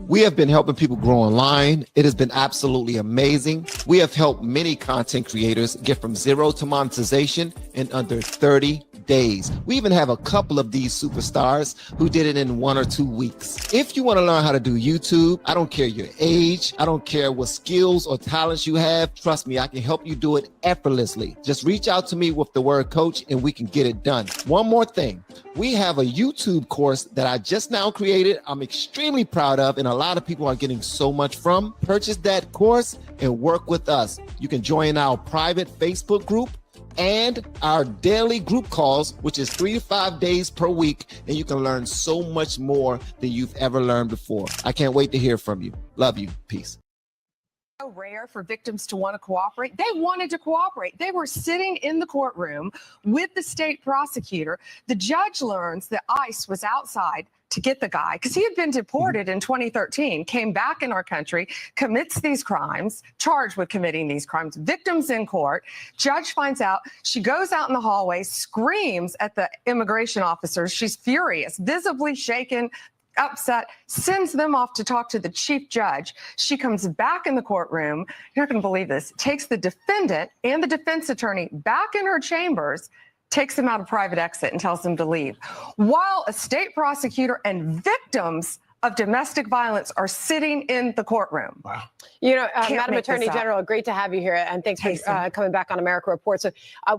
We have been helping people grow online. It has been absolutely amazing. We have helped many content creators get from zero to monetization in under 30 days. We even have a couple of these superstars who did it in 1 or 2 weeks. If you want to learn how to do YouTube, I don't care your age, I don't care what skills or talents you have. Trust me, I can help you do it effortlessly. Just reach out to me with the word coach and we can get it done. One more thing. We have a YouTube course that I just now created. I'm extremely proud of, and a lot of people are getting so much from. Purchase that course and work with us. You can join our private Facebook group and our daily group calls, which is 3 to 5 days per week, and you can learn so much more than you've ever learned before. I can't wait to hear from you. Love you. Peace. So rare for victims to want to cooperate. They wanted to cooperate. They were sitting in the courtroom with the state prosecutor. The judge learns that ICE was outside to get the guy because he had been deported in 2013, came back in our country, commits these crimes, charged with committing these crimes, victims in court. Judge finds out. She goes out in the hallway, screams at the immigration officers. She's furious, visibly shaken, upset, sends them off to talk to the chief judge. She comes back in the courtroom. You're not going to believe this. Takes the defendant and the defense attorney back in her chambers, takes them out of private exit and tells them to leave. While a state prosecutor and victims of domestic violence are sitting in the courtroom. Wow. You know, Madam Attorney General, great to have you here, and thanks for coming back on America Report. So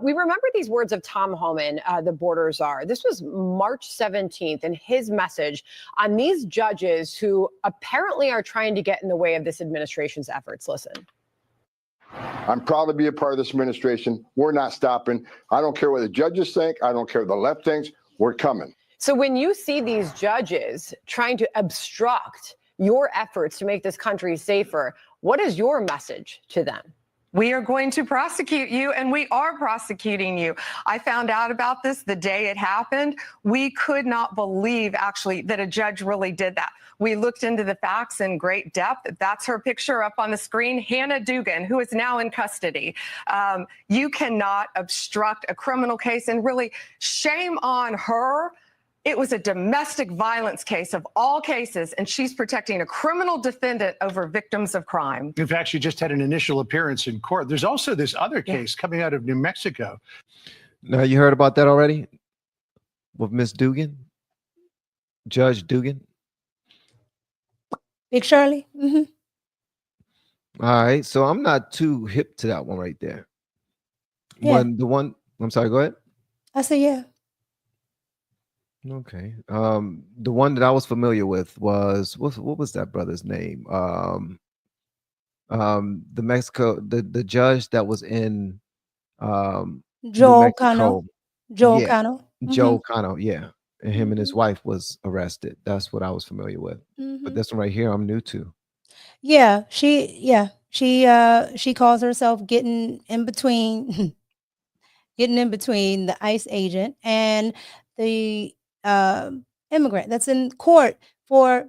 we remember these words of Tom Homan, the border czar. This was March 17th, and his message on these judges who apparently are trying to get in the way of this administration's efforts. Listen. I'm proud to be a part of this administration. We're not stopping. I don't care what the judges think. I don't care what the left thinks. We're coming. So when you see these judges trying to obstruct your efforts to make this country safer, what is your message to them? We are going to prosecute you, and we are prosecuting you. I found out about this the day it happened. We could not believe, actually, that a judge really did that. We looked into the facts in great depth. That's her picture up on the screen, Hannah Dugan, who is now in custody. You cannot obstruct a criminal case, and really, shame on her. It was a domestic violence case of all cases, and she's protecting a criminal defendant over victims of crime. In fact, she just had an initial appearance in court. There's also this other case coming out of New Mexico. Now, you heard about that already with Miss Dugan, Judge Dugan? Big Shirley? Mm-hmm. All right, so I'm not too hip to that one right there. Yeah. I'm sorry, go ahead. I said, yeah. Okay. The one that I was familiar with was what was that brother's name? The judge that was in Joe Cano. Joe Cano. Joe Cano, yeah. And him and his wife was arrested. That's what I was familiar with. But this one right here, I'm new to. Yeah, she calls herself getting in between the ICE agent and the immigrant that's in court for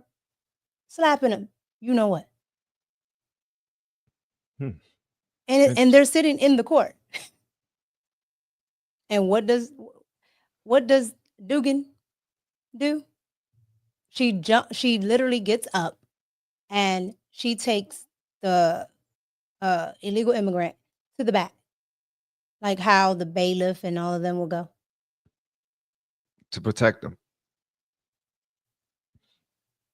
slapping him. You know what? And they're sitting in the court. And what does Dugan do? She literally gets up and she takes the illegal immigrant to the back, like how the bailiff and all of them will go. To protect them.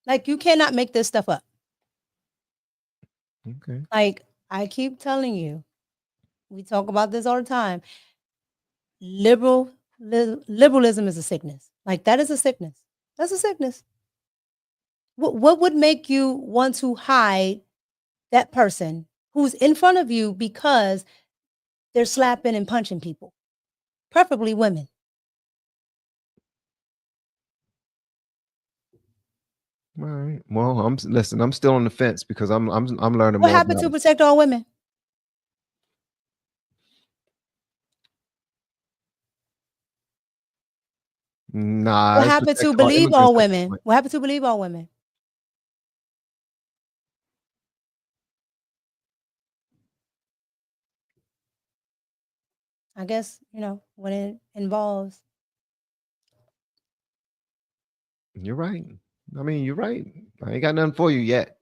Like, you cannot make this stuff up. Okay. Like, I keep telling you, we talk about this all the time. Liberalism is a sickness. Like, that is a sickness. That's a sickness. What would make you want to hide that person who's in front of you because they're slapping and punching people, preferably women? All right. Well, I'm still on the fence because I'm learning What more. happened to protect all women? Nah. What happened to believe all women? What happened to believe all women? I guess, when it involves. You're right. I mean, you're right. I ain't got nothing for you yet.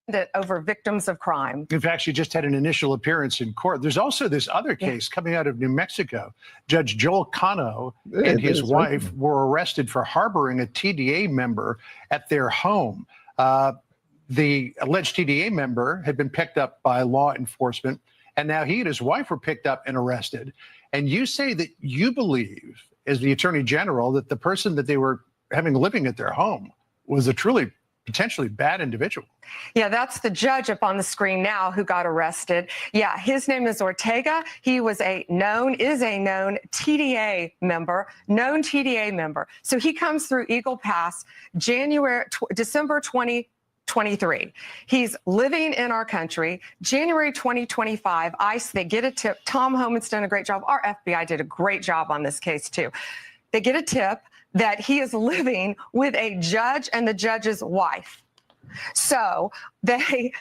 That over victims of crime. In fact, she just had an initial appearance in court. There's also this other case coming out of New Mexico. Judge Joel Cano and his wife were arrested for harboring a TDA member at their home. The alleged TDA member had been picked up by law enforcement, and now he and his wife were picked up and arrested. And you say that you believe, as the Attorney General, that the person that they were having living at their home was a truly potentially bad individual. Yeah, that's the judge up on the screen now who got arrested. Yeah, his name is Ortega. He was is a known TDA member, So he comes through Eagle Pass December 2023. He's living in our country. January 2025, ICE, they get a tip. Tom Homan's done a great job. Our FBI did a great job on this case too. They get a tip that he is living with a judge and the judge's wife. So they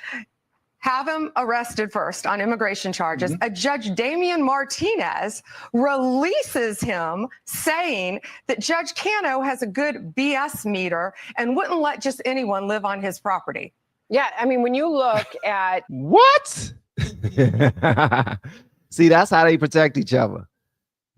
have him arrested first on immigration charges. A Judge Damian Martinez releases him saying that Judge Cano has a good BS meter and wouldn't let just anyone live on his property. Yeah, I mean, when you look at... What? See, that's how they protect each other.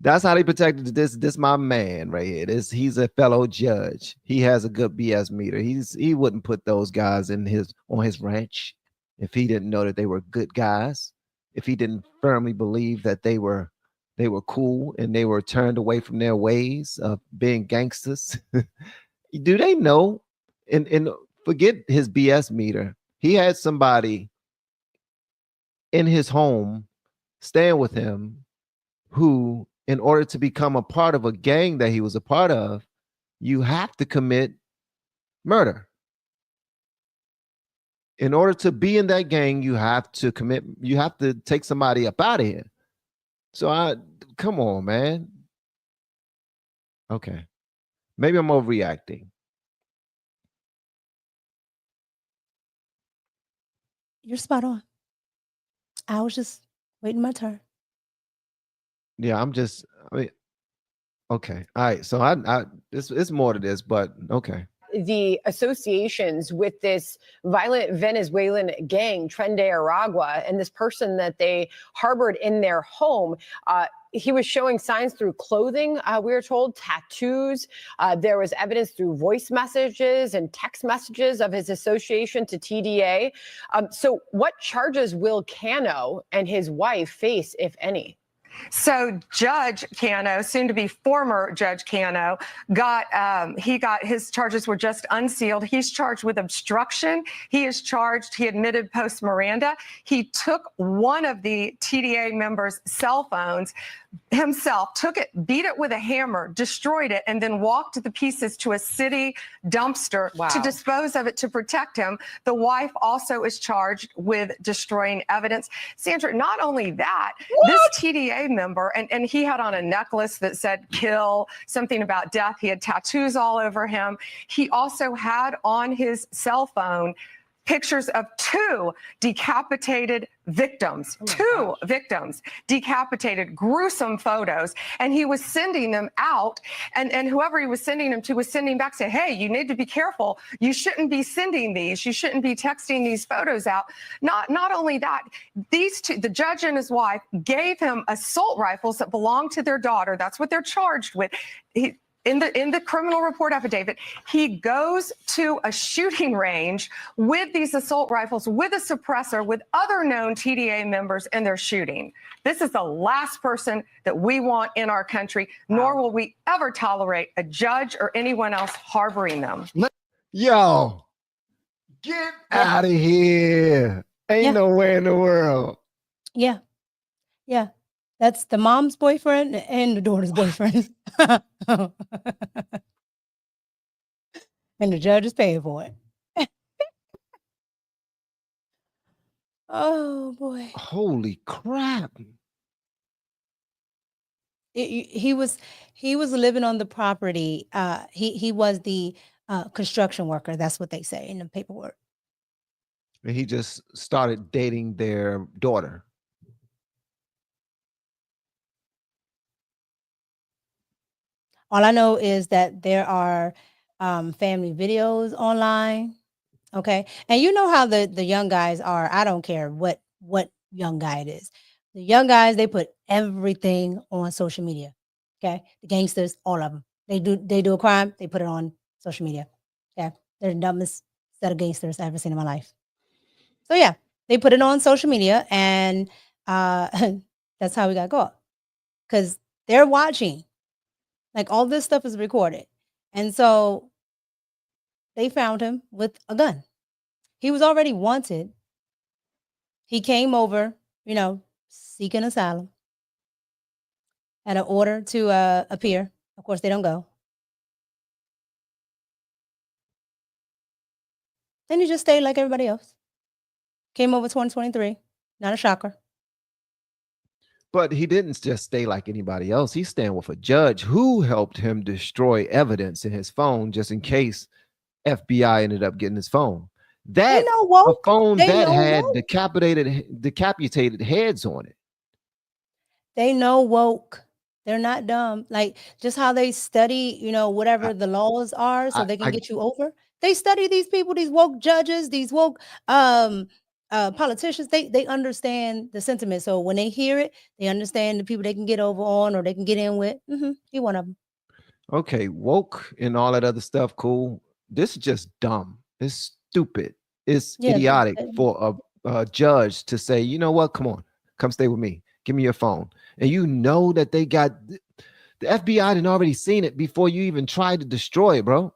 That's how they protected this my man right here. He's a fellow judge. He has a good BS meter. He wouldn't put those guys on his ranch if he didn't know that they were good guys. If he didn't firmly believe that they were cool and they were turned away from their ways of being gangsters. Do they know? And forget his BS meter. He had somebody in his home staying with him who, in order to become a part of a gang that he was a part of, you have to commit murder. In order to be in that gang, you have to take somebody up out of here. So come on, man. Okay. Maybe I'm overreacting. You're spot on. I was just waiting my turn. Yeah, okay. All right. So it's more to this, but okay. The associations with this violent Venezuelan gang, Tren de Aragua, and this person that they harbored in their home, he was showing signs through clothing, we were told, tattoos. There was evidence through voice messages and text messages of his association to TDA. So what charges will Cano and his wife face, if any? So Judge Cano, soon to be former Judge Cano, his charges were just unsealed. He's charged with obstruction. He admitted post Miranda. He took one of the TDA members' cell phones himself, took it, beat it with a hammer, destroyed it, and then walked the pieces to a city dumpster to dispose of it to protect him. The wife also is charged with destroying evidence. Sandra, not only that, this TDA member, and he had on a necklace that said kill, something about death. He had tattoos all over him. He also had on his cell phone pictures of two decapitated victims, decapitated, gruesome photos. And he was sending them out, and whoever he was sending them to was sending back, say, hey, you need to be careful. You shouldn't be sending these. You shouldn't be texting these photos out. Not only that, these two, the judge and his wife, gave him assault rifles that belonged to their daughter. That's what they're charged with. In the criminal report affidavit, he goes to a shooting range with these assault rifles, with a suppressor, with other known TDA members, and they're shooting. This is the last person that we want in our country, nor will we ever tolerate a judge or anyone else harboring them. Yo, get out of here. Ain't nowhere in the world. Yeah. Yeah. That's the mom's boyfriend and the daughter's boyfriend. And the judge is paying for it. Oh, boy. Holy crap. He was living on the property. He was the construction worker. That's what they say in the paperwork. And he just started dating their daughter. All I know is that there are family videos online. Okay. And you know how the young guys are. I don't care what young guy it is. The young guys, they put everything on social media. Okay. The gangsters, all of them. They do a crime, they put it on social media. Okay. They're the dumbest set of gangsters I've ever seen in my life. So yeah, they put it on social media, and that's how we got caught. Because they're watching. Like, all this stuff is recorded. And so they found him with a gun. He was already wanted. He came over, seeking asylum, had an order to appear. Of course, they don't go. Then he just stayed like everybody else. Came over 2023. Not a shocker. But he didn't just stay like anybody else. He's staying with a judge who helped him destroy evidence in his phone just in case FBI ended up getting his phone. They That know a woke. phone They that know had woke. decapitated heads on it. They know woke. They're not dumb. Like, just how they study, whatever the laws are so they can I get you over. They study these people, these woke judges, these woke politicians. They understand the sentiment. So when they hear it, they understand the people they can get over on or they can get in with. He one of them. Okay, woke and all that other stuff, cool. This is just dumb. It's stupid. It's Yeah. idiotic for a judge to say, you know what? Come on, come stay with me. Give me your phone. And you know that they got the FBI had already seen it before you even tried to destroy it, bro.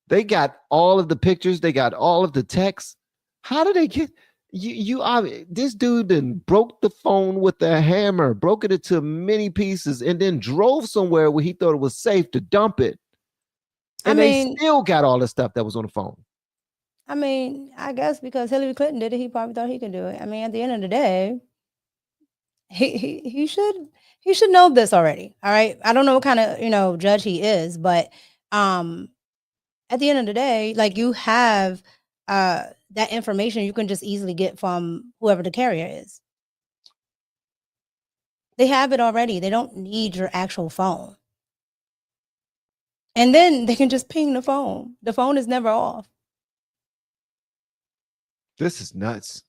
They got all of the pictures. They got all of the texts. How did they get you? This dude then broke the phone with a hammer, broke it into many pieces, and then drove somewhere where he thought it was safe to dump it. And they still got all the stuff that was on the phone. I mean, I guess because Hillary Clinton did it, he probably thought he could do it. I mean, at the end of the day, he should know this already. All right. I don't know what kind of, judge he is, but at the end of the day, like, you have that information you can just easily get from whoever the carrier is. They have it already. They don't need your actual phone. And then they can just ping the phone. The phone is never off. This is nuts.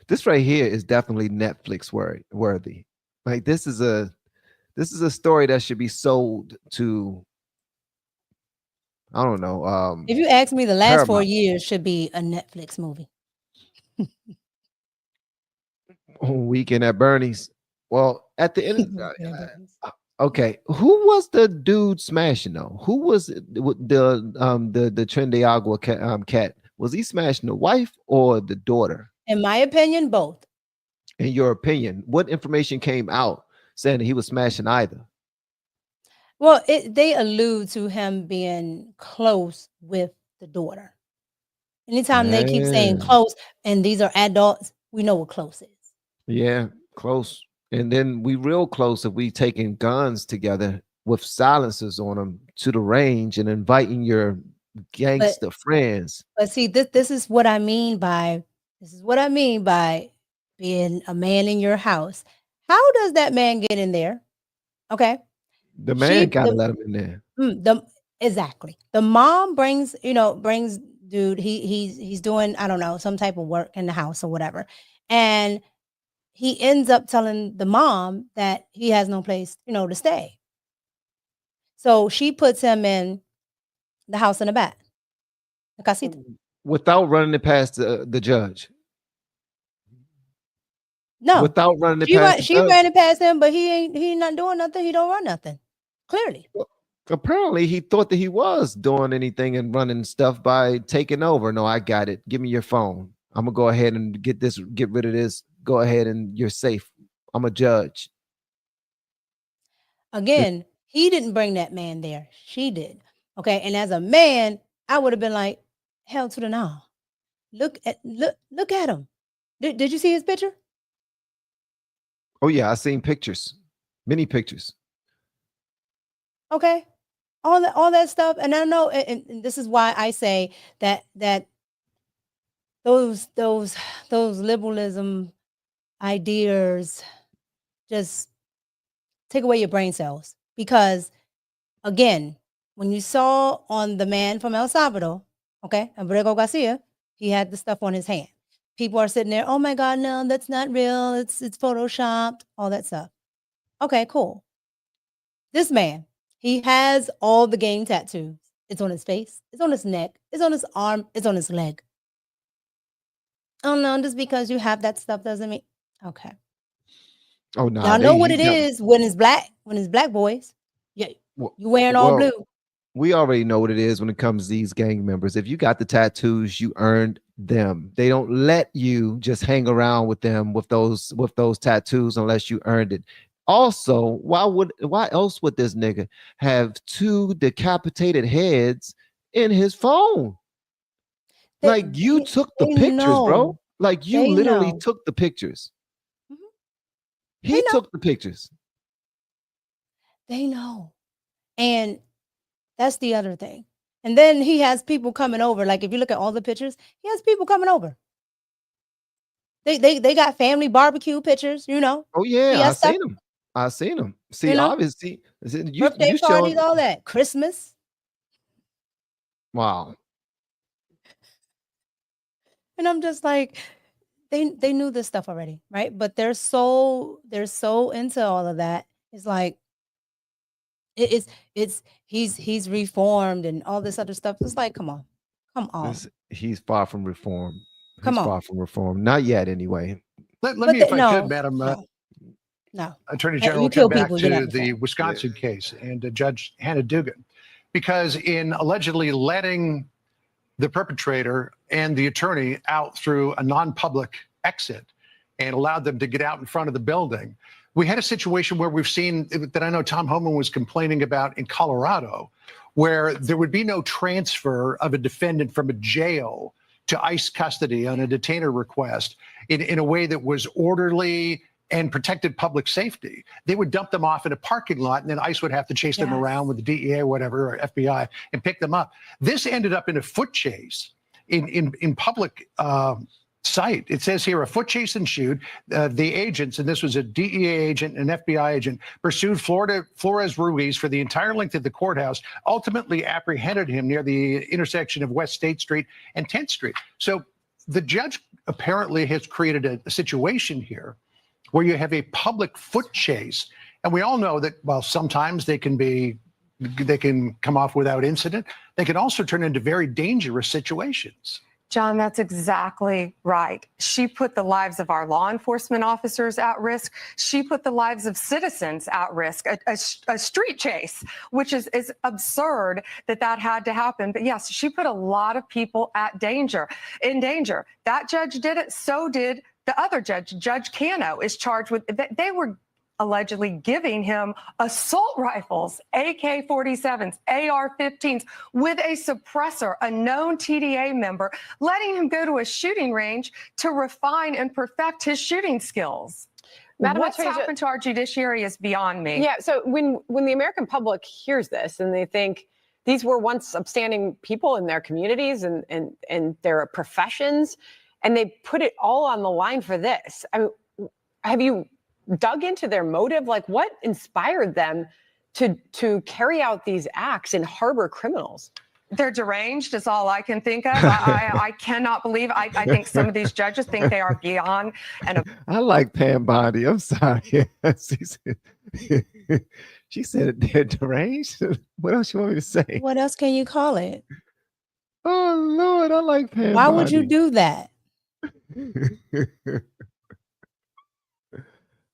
This right here is definitely Netflix worthy. Like, this is a story that should be sold to, I don't know. If you ask me, the last 4 Paramount. years should be a Netflix movie. Weekend at Bernie's. Well, at the end, okay. Who was the dude smashing though? Who was the Trendy Agua cat? Was he smashing the wife or the daughter? In my opinion, both. In your opinion, what information came out saying that he was smashing either? Well, they allude to him being close with the daughter. Anytime they keep saying close, and these are adults, we know what close is. Yeah, close. And then we real close if we taking guns together with silencers on them to the range and inviting your gangster friends. But see, this is what I mean by being a man in your house. How does that man get in there? Okay. The man gotta let him in there. Exactly. The mom brings dude, he's doing, I don't know, some type of work in the house or whatever. And he ends up telling the mom that he has no place, to stay. So she puts him in the house in the back. The casita. Without running it past the judge. No. Without running it past she ran it past him, but he not doing nothing. He don't run nothing. Clearly. Well, apparently he thought that he was doing anything and running stuff by taking over. No, I got it. Give me your phone. I'm gonna go ahead and get rid of this. Go ahead and you're safe. I'm a judge. Again, he didn't bring that man there. She did. Okay. And as a man, I would have been like, hell to the no. Look at him. Did you see his picture? Oh yeah, I seen pictures. Many pictures. Okay. All that stuff. And I know, and this is why I say that those liberalism ideas just take away your brain cells, because again, when you saw on the man from El Salvador, okay, Abrego Garcia, he had the stuff on his hand. People are sitting there, oh my God, no, that's not real. It's photoshopped, all that stuff. Okay, cool. This man, he has all the gang tattoos. It's on his face, it's on his neck, it's on his arm, it's on his leg. Oh no, just because you have that stuff doesn't mean, okay. Oh no, Y'all know what it is when it's black boys. Yeah, you wearing all blue. We already know what it is when it comes to these gang members. If you got the tattoos, you earned them. They don't let you just hang around with them with those tattoos unless you earned it. Also, why else would this nigga have 2 decapitated heads in his phone? Like you took the pictures, bro. Like you literally took the pictures. He took the pictures. They know. And that's the other thing. And then he has people coming over. Like if you look at all the pictures, he has people coming over. They got family barbecue pictures, you know. Oh yeah, I seen them. See, you know? Obviously, birthday parties, all that. Christmas. Wow. And I'm just like, they knew this stuff already, right? But they're so into all of that. It's like he's reformed and all this other stuff. It's like, come on. He's far from reform. Far from reform. Not yet, anyway. Let me, if I could, Madam No. Attorney General, come back to the Wisconsin case and Judge Hannah Dugan, because in allegedly letting the perpetrator and the attorney out through a non-public exit and allowed them to get out in front of the building, we had a situation where we've seen that I know Tom Homan was complaining about in Colorado, where there would be no transfer of a defendant from a jail to ICE custody on a detainer request in a way that was orderly and protected public safety. They would dump them off in a parking lot, and then ICE would have to chase them around with the DEA or whatever, or FBI, and pick them up. This ended up in a foot chase in public sight. It says here, a foot chase ensued. The agents, and this was a DEA agent and an FBI agent, pursued Flores Ruiz for the entire length of the courthouse, ultimately apprehended him near the intersection of West State Street and 10th Street. So the judge apparently has created a situation here where you have a public foot chase. And we all know that, well, sometimes they can come off without incident. They can also turn into very dangerous situations. John, that's exactly right. She put the lives of our law enforcement officers at risk. She put the lives of citizens at risk. A street chase, which is absurd that had to happen. But yes, she put a lot of people in danger. That judge did it. So did the other judge. Judge Cano is charged with, they were allegedly giving him assault rifles, AK-47s, AR-15s, with a suppressor, a known TDA member, letting him go to a shooting range to refine and perfect his shooting skills. Madam What's happened to our judiciary is beyond me. Yeah, so when the American public hears this and they think these were once upstanding people in their communities and their professions, and they put it all on the line for this, I mean, have you dug into their motive? Like, what inspired them to carry out these acts and harbor criminals? They're deranged is all I can think of. I cannot believe. I think some of these judges think they are beyond. I like Pam Bondi. I'm sorry. She said they're deranged. What else you want me to say? What else can you call it? Oh Lord, I like Pam Why Bondi. would you do that?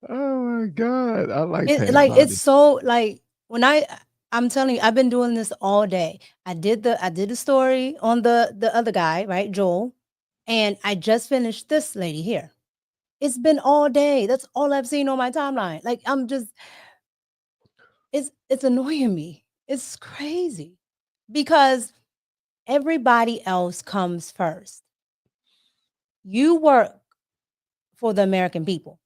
Oh my God, I like it. Like Bondi. It's so like when I'm telling you, I've been doing this all day. I did the story on the other guy, right, Joel, and I just finished this lady here. It's been all day. That's all I've seen on my timeline. Like I'm just, it's annoying me. It's crazy because everybody else comes first. You work for the American people.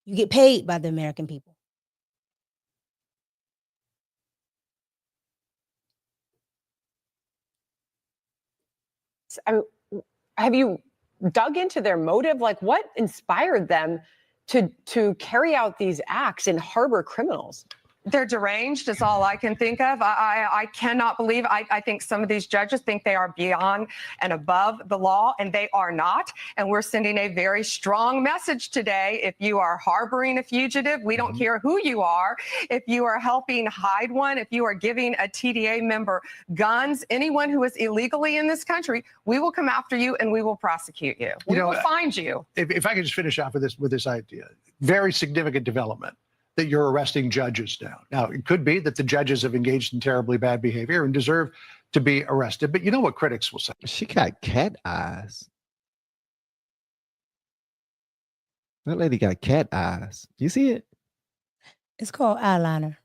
You get paid by the American people. Have you dug into their motive? Like, what inspired them to carry out these acts and harbor criminals? They're deranged is all I can think of. I cannot believe. I think some of these judges think they are beyond and above the law, and they are not. And we're sending a very strong message today. If you are harboring a fugitive, we don't care who you are. If you are helping hide one, if you are giving a TDA member guns, anyone who is illegally in this country, we will come after you and we will prosecute you. We will find you. If I could just finish off with this idea, very significant development that you're arresting judges now. Now, it could be that the judges have engaged in terribly bad behavior and deserve to be arrested. But you know what critics will say? She got cat eyes. That lady got cat eyes. You see it? It's called eyeliner.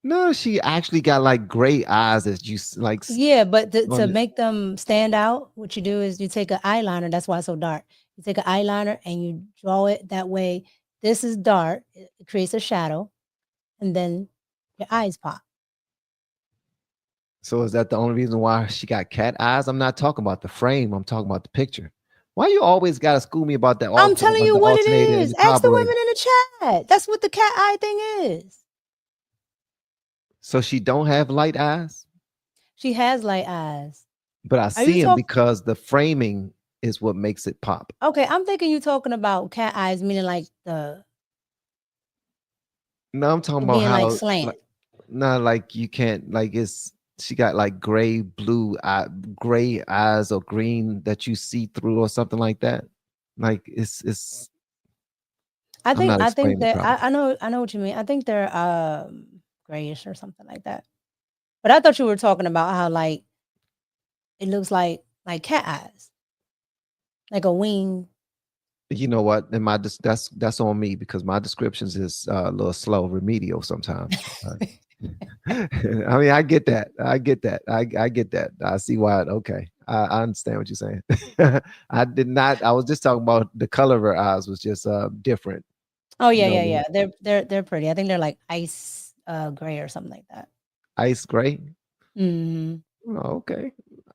No, she actually got like gray eyes that you like. Yeah, but to make them stand out, what you do is you take an eyeliner. That's why it's so dark. You take an eyeliner and you draw it that way. This is dark. It creates a shadow, and then your eyes pop. So is that the only reason why she got cat eyes? I'm not talking about the frame. I'm talking about the picture. Why you always got to school me about that? I'm telling you what it is. Ask the women in the chat. That's what the cat eye thing is. So she don't have light eyes? She has light eyes. But I see them because the framing is what makes it pop. Okay, I'm thinking you talking about cat eyes, meaning like the. No, I'm talking about how like slant. Like you can't like it's. She got like gray eyes or green that you see through or something like that. Like it's. I think that I know what you mean. I think they're grayish or something like that. But I thought you were talking about how like it looks like cat eyes. Like a wing. You know what? And that's on me because my descriptions is a little slow, remedial sometimes. I mean, I get that. I get that. I get that. I see why. Okay, I understand what you're saying. I did not. I was just talking about the color of her eyes was just different. Oh yeah, yeah. They're pretty. I think they're like ice gray or something like that. Ice gray. Mm-hmm. Oh, okay.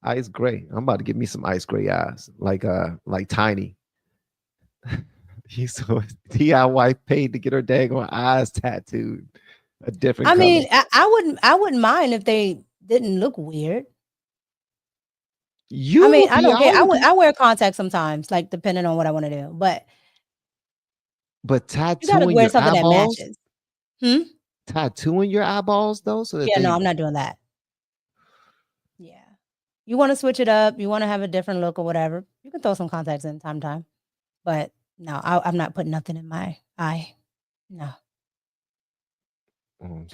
Ice gray. I'm about to get me some ice gray eyes, like Tiny. He's so DIY paid to get her daggone eyes tattooed. A different. I mean, I wouldn't mind if they didn't look weird. I mean, I don't care. I wear contacts sometimes, like depending on what I want to do. But tattooing you gotta wear something eyeballs? that matches. Tattooing your eyeballs though, so that yeah, no, I'm not doing that. Yeah, you want to switch it up, you want to have a different look or whatever. You can throw some contacts in time to time, but no, I'm not putting nothing in my eye. No.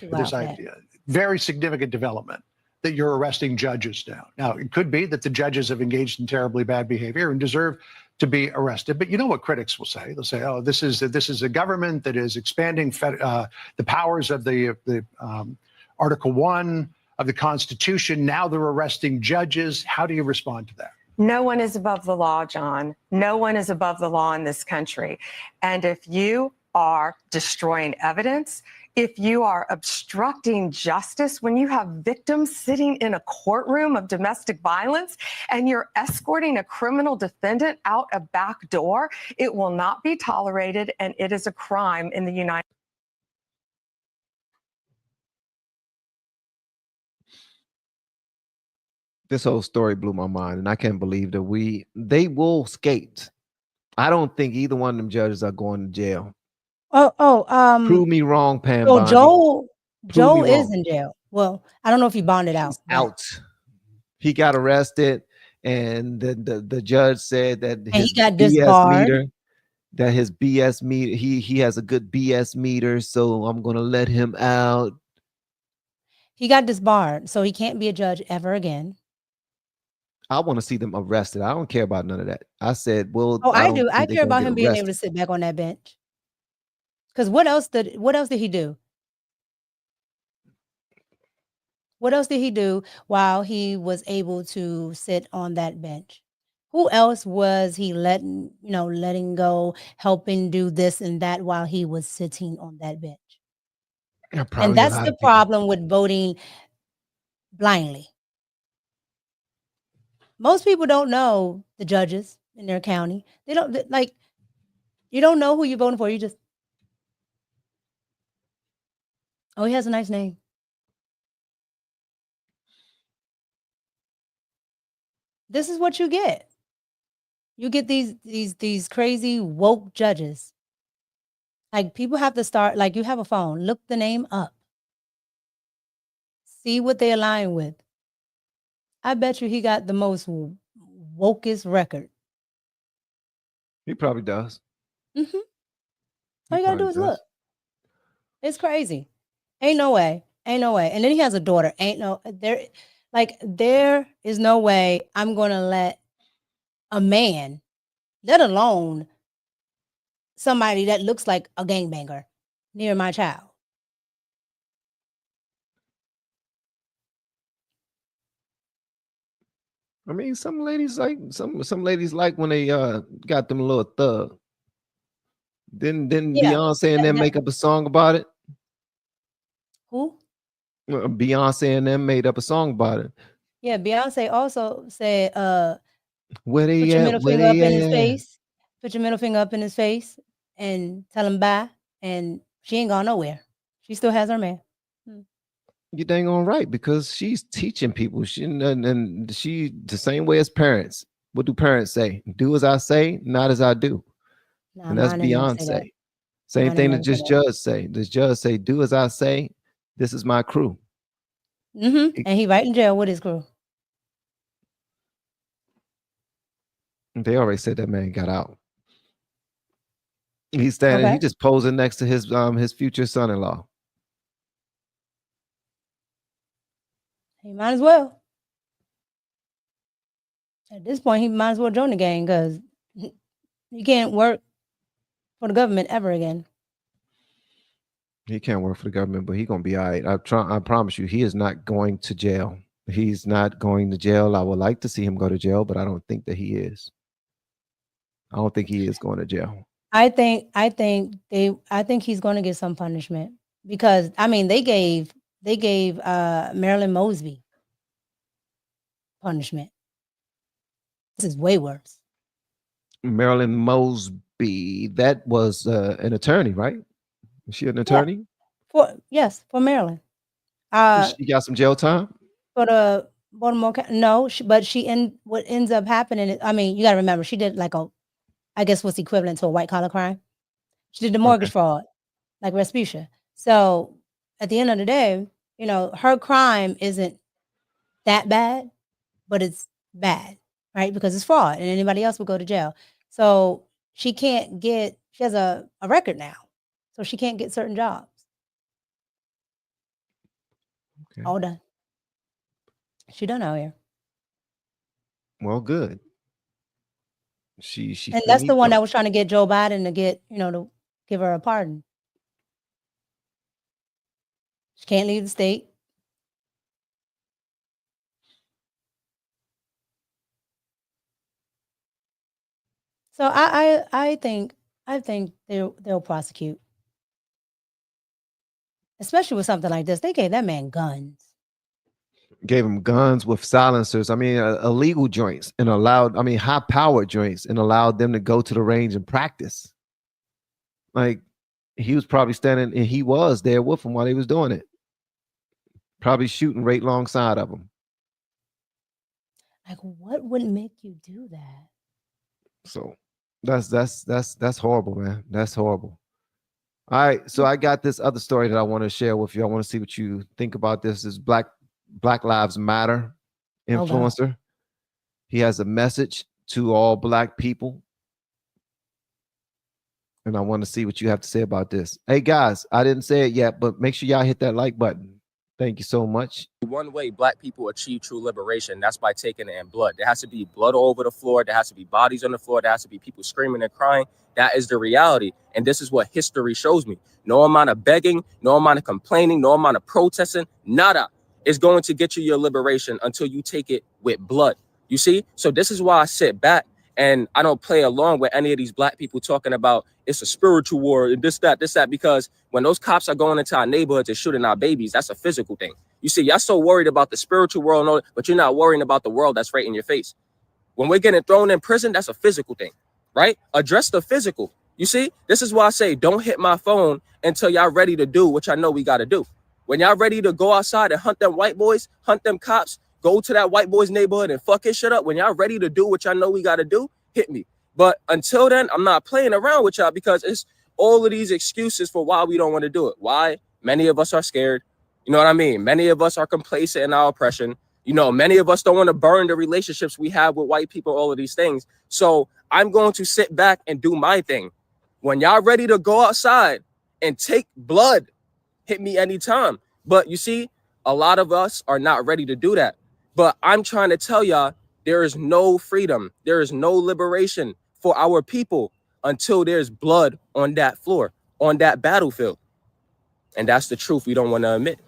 This idea, very significant development that you're arresting judges now. Now, it could be that the judges have engaged in terribly bad behavior and deserve to be arrested. But you know what critics will say? They'll say, "Oh, this is a government that is expanding the powers of the Article 1 of the Constitution. Now they're arresting judges." How do you respond to that? No one is above the law, John. No one is above the law in this country. And if you are destroying evidence, if you are obstructing justice, when you have victims sitting in a courtroom of domestic violence and you're escorting a criminal defendant out a back door, it will not be tolerated, and it is a crime in the United States. This whole story blew my mind, and I can't believe that they will skate. I don't think either one of them judges are going to jail. Prove me wrong, Pam. So Bondi. Joe is in jail. Well, I don't know if he bonded out. Out. He got arrested, and the judge said that he got disbarred. That his BS meter, he has a good BS meter, so I'm gonna let him out. He got disbarred, so he can't be a judge ever again. I want to see them arrested. I don't care about none of that. I said, well, I do. I care about him being able to sit back on that bench. Because what else did he do? What else did he do while he was able to sit on that bench? Who else was he letting go, helping do this and that while he was sitting on that bench? And that's the problem with voting blindly. Most people don't know the judges in their county. They don't you don't know who you're voting for. You just Oh, he has a nice name. This is what you get. You get these crazy woke judges. Like, people have to start, like, you have a phone, look the name up. See what they align with. I bet you he got the most wokest record. He probably does. Mm-hmm. All you gotta do is look. It's crazy. Ain't no way. Ain't no way. And then he has a daughter. There is no way I'm gonna let a man, let alone somebody that looks like a gangbanger, near my child. I mean, some ladies like when they got them a little thug. Didn't Beyonce and them make up a song about it? Who? Beyonce and them made up a song about it. Yeah, Beyonce also said, where they put your at? middle Where finger up they in his at? face. Put your middle finger up in his face and tell him bye. And she ain't gone nowhere. She still has her man. You dang on right, because she's teaching people. And she the same way as parents. What do parents say? Do as I say, not as I do. Nah, And that's mine ain't never say that. Beyonce. Same Mine thing ain't that never say just that. judge say. This judge say, do as I say. This is my crew. Mm-hmm. And he right in jail with his crew. They already said that man got out. He's standing. Okay. He just posing next to his future son-in-law. He might as well. At this point, he might as well join the gang, because he can't work for the government ever again. He can't work for the government, but he's gonna be all right. I promise you, he is not going to jail. He's not going to jail. I would like to see him go to jail, but I don't think that he is. I don't think he is going to jail. I think he's going to get some punishment, because I mean they gave Marilyn Mosby punishment. This is way worse. Marilyn Mosby, that was an attorney, right? Is she an attorney? Yes, for Maryland. She got some jail time for the Baltimore County. No, what ends up happening is, I mean, you got to remember, she did like I guess what's equivalent to a white collar crime. She did the mortgage fraud, like Respucia. So at the end of the day, you know, her crime isn't that bad, but it's bad, right? Because it's fraud, and anybody else would go to jail. So she has a record now, so she can't get certain jobs. Okay. All done. She done out here. Well, good. She and that's the one that was trying to get Joe Biden to to give her a pardon. She can't leave the state. So I think they'll prosecute, especially with something like this. They gave that man guns. Gave him guns with silencers. I mean, illegal joints, and high-powered joints, and allowed them to go to the range and practice. Like, he was probably standing, and he was there with him while he was doing it. Probably shooting right alongside of him. Like, what would make you do that? So that's horrible, man. That's horrible. All right, so I got this other story that I want to share with you. I want to see what you think about this. This Black Lives Matter influencer. He has a message to all Black people, and I want to see what you have to say about this. Hey guys, I didn't say it yet, but make sure y'all hit that like button. Thank you so much. One way Black people achieve true liberation, that's by taking it in blood. There has to be blood all over the floor. There has to be bodies on the floor. There has to be people screaming and crying. That is the reality. And this is what history shows me. No amount of begging, no amount of complaining, no amount of protesting, nada is going to get you your liberation until you take it with blood. You see? So this is why I sit back and I don't play along with any of these Black people talking about it's a spiritual war and this, that, because when those cops are going into our neighborhoods and shooting our babies, that's a physical thing. You see, y'all so worried about the spiritual world, but you're not worrying about the world that's right in your face. When we're getting thrown in prison, that's a physical thing, right? Address the physical. You see, this is why I say don't hit my phone until y'all ready to do what y'all know we got to do. When y'all ready to go outside and hunt them white boys, hunt them cops, go to that white boy's neighborhood and fuck his shit up. When y'all ready to do what y'all know we got to do, hit me. But until then, I'm not playing around with y'all because it's all of these excuses for why we don't want to do it. Why? Many of us are scared. You know what I mean? Many of us are complacent in our oppression. You know, many of us don't want to burn the relationships we have with white people, all of these things. So I'm going to sit back and do my thing. When y'all ready to go outside and take blood, hit me anytime. But you see, a lot of us are not ready to do that. But I'm trying to tell y'all, there is no freedom. There is no liberation for our people until there's blood on that floor, on that battlefield. And that's the truth we don't want to admit.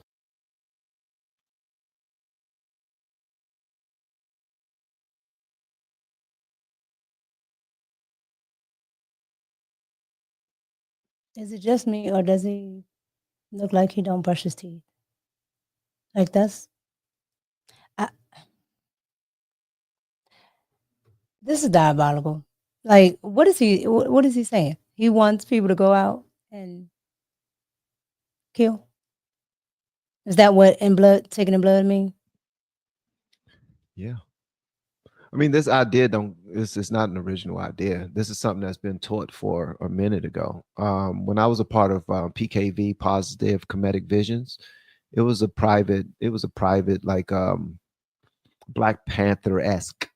Is it just me, or does he look like he don't brush his teeth? Like this is diabolical. Like, what is he saying? He wants people to go out and kill? Is that what taking in blood mean? Yeah. I mean, this idea it's not an original idea. This is something that's been taught for a minute ago. When I was a part of PKV, Positive Comedic Visions, it was a private like Black Panther-esque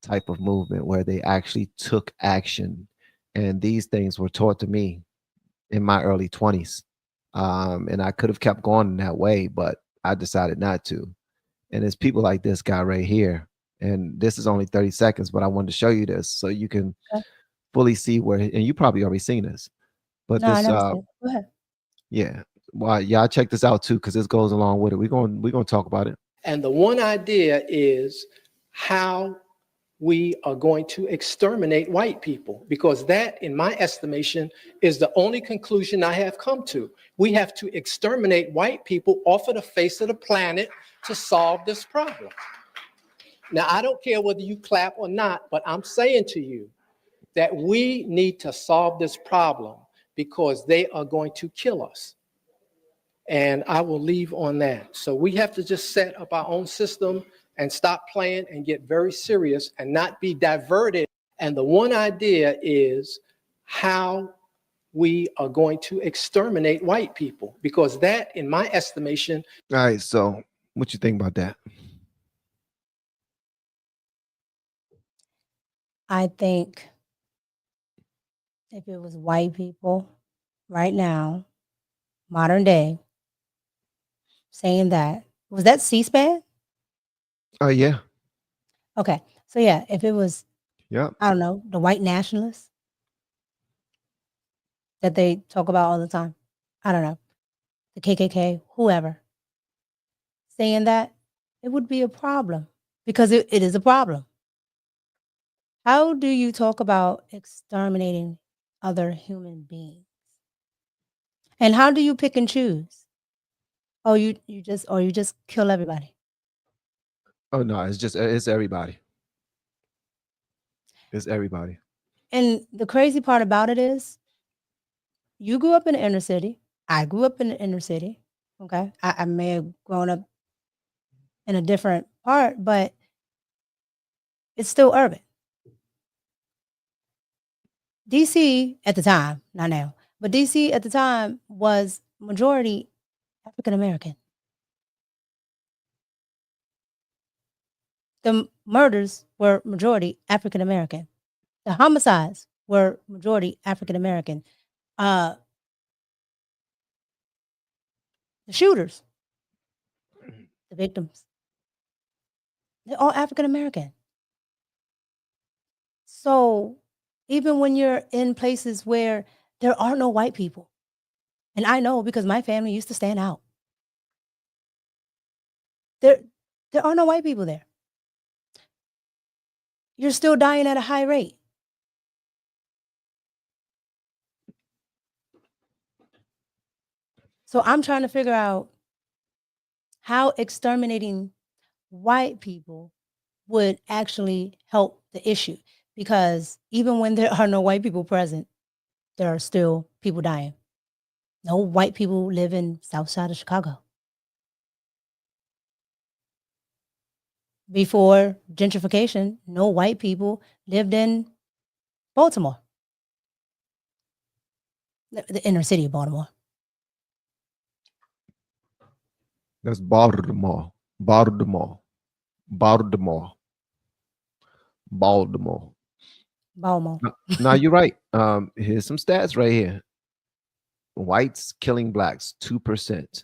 type of movement where they actually took action. And these things were taught to me in my early 20s. And I could have kept going in that way, but I decided not to. And it's people like this guy right here. And this is only 30 seconds, but I wanted to show you this so you can fully see where, and you probably already seen this. But No, I this, never seen it. Go ahead. yeah. Well, y'all check this out too, because this goes along with it. We're gonna talk about it. And the one idea is how we are going to exterminate white people, because that, in my estimation, is the only conclusion I have come to. We have to exterminate white people off of the face of the planet to solve this problem. Now, I don't care whether you clap or not, but I'm saying to you that we need to solve this problem because they are going to kill us. And I will leave on that. So we have to just set up our own system and stop playing and get very serious and not be diverted. And the one idea is how we are going to exterminate white people, because that, in my estimation. All right. So what you think about that? I think if it was white people right now, modern day, saying that, was that C-SPAN? Oh, yeah. Okay. So yeah, if it was, Yeah, I don't know, the white nationalists that they talk about all the time, I don't know, the KKK, whoever, saying that, it would be a problem, because it is a problem. How do you talk about exterminating other human beings? And how do you pick and choose? Oh, you just kill everybody. Oh no, it's everybody. It's everybody. And the crazy part about it is, you grew up in the inner city. I grew up in the inner city. Okay. I may have grown up in a different part, but it's still urban. DC at the time, not now, but DC at the time was majority African American. The murders were majority African American. The homicides were majority African American. The shooters, the victims, they're all African American. So even when you're in places where there are no white people, and I know because my family used to stand out, there are no white people there. You're still dying at a high rate. So I'm trying to figure out how exterminating white people would actually help the issue, because even when there are no white people present, there are still people dying. No white people live in South Side of Chicago. before gentrification, no white people lived in Baltimore, the inner city of Baltimore. That's Baltimore. Baltimore. Baltimore. Baltimore. Baltimore. Now you're right. Here's some stats right here. Whites killing blacks, 2%.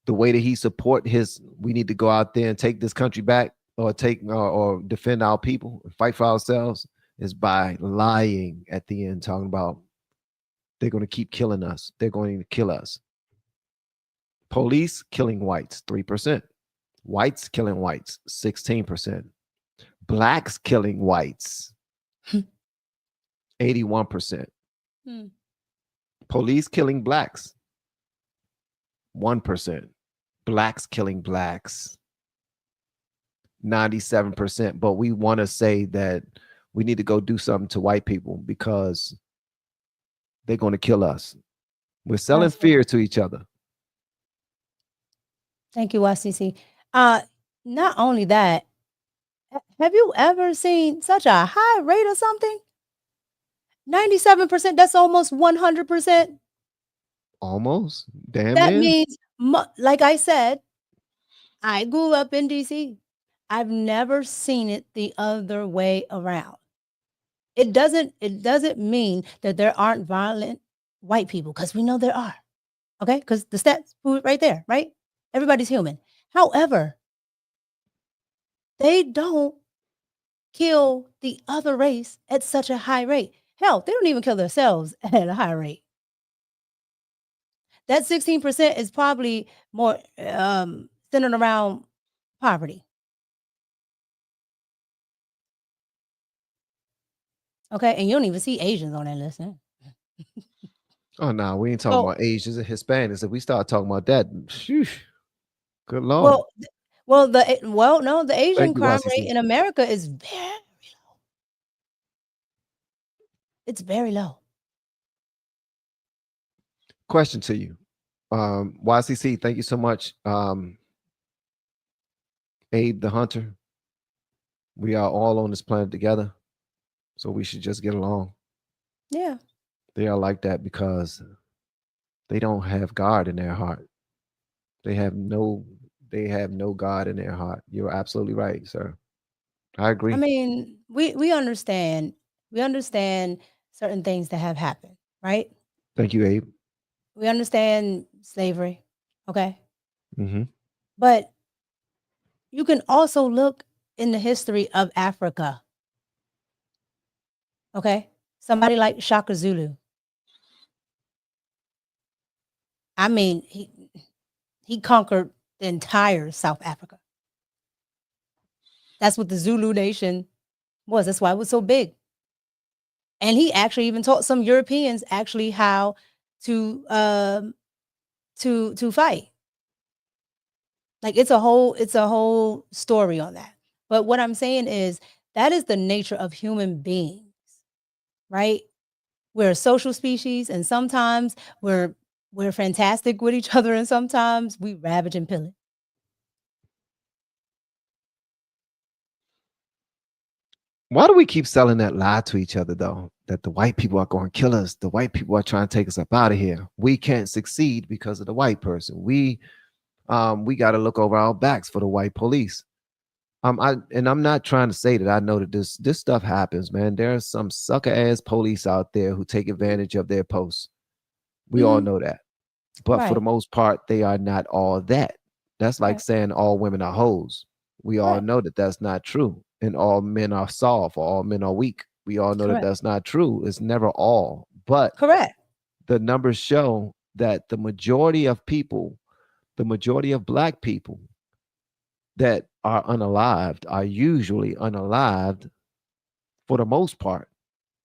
The way that he support we need to go out there and take this country back, or or defend our people and fight for ourselves, is by lying at the end, talking about they're going to keep killing us. They're going to kill us. Police killing whites, 3%. Whites killing whites, 16%. Blacks killing whites, 81%. Police killing blacks, 1%. Blacks killing blacks, 97%. But we want to say that we need to go do something to white people because they're going to kill us. We're selling fear to each other. Thank you, YCC. Not only that, have you ever seen such a high rate of something? 97%, that's almost 100%. Almost. Damn. That means, like I said, I grew up in DC. I've never seen it the other way around. It doesn't mean that there aren't violent white people, because we know there are. Okay? Because the stats right there, right? Everybody's human. However, they don't kill the other race at such a high rate. Hell, they don't even kill themselves at a high rate. That 16% is probably more centered around poverty. Okay, and you don't even see Asians on that list. Oh no, we ain't talking about Asians and Hispanics. If we start talking about that, sheesh, good Lord. The Asian crime rate in America is very low. It's very low. Question to you, YCC. Thank you so much, Abe the Hunter. We are all on this planet together, so we should just get along. Yeah. They are like that because they don't have God in their heart. They have no God in their heart. You're absolutely right, sir. I agree. I mean, we understand certain things that have happened, right? Thank you, Abe. We understand slavery, okay? Mm-hmm. But you can also look in the history of Africa, okay? Somebody like Shaka Zulu. I mean, he conquered the entire South Africa. That's what the Zulu nation was. That's why it was so big. And he actually even taught some Europeans actually how to fight. Like it's a whole story on that. But what I'm saying is that is the nature of human beings, right? We're a social species, and sometimes we're fantastic with each other, and sometimes we ravage and pillage. Why do we keep selling that lie to each other, though, that the white people are going to kill us? The white people are trying to take us up out of here. We can't succeed because of the white person. We got to look over our backs for the white police. I'm not trying to say that I know that this stuff happens, man. There are some sucker ass police out there who take advantage of their posts. We all know that. But for the most part, they are not all that. That's like saying all women are hoes. We all know that that's not true. And all men are soft, or all men are weak. We all know that that's not true. It's never all. But the numbers show that the majority of people, the majority of black people that are unalived are usually unalived for the most part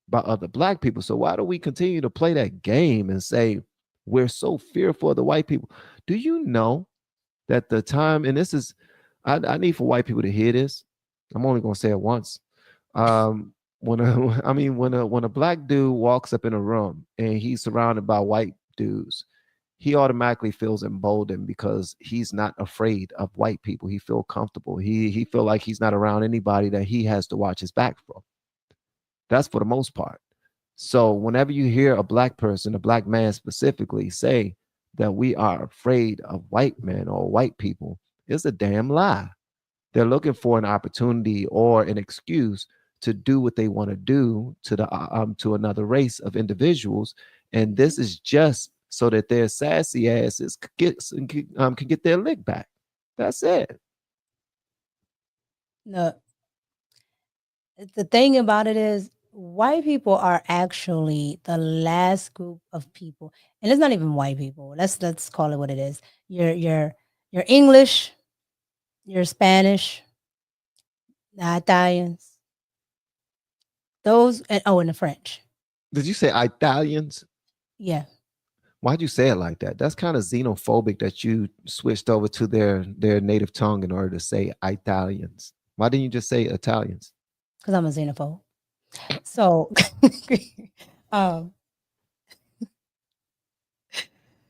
by other black people. So why do we continue to play that game and say we're so fearful of the white people? Do you know that the time, and this is, I need for white people to hear this. I'm only going to say it once. When a black dude walks up in a room and he's surrounded by white dudes, he automatically feels emboldened because he's not afraid of white people. He feels comfortable. He feel like he's not around anybody that he has to watch his back from. That's for the most part. So whenever you hear a black person, a black man specifically, say that we are afraid of white men or white people, it's a damn lie. They're looking for an opportunity or an excuse to do what they want to do to another race of individuals, and this is just so that their sassy asses can get their lick back. That's it. No, the thing about it is, white people are actually the last group of people, and it's not even white people. Let's call it what it is. You're English, you're Spanish, Italians, those, and the French. Did you say Italians? Yeah. Why'd you say it like that? That's kind of xenophobic that you switched over to their native tongue in order to say Italians. Why didn't you just say Italians? Because I'm a xenophobe. So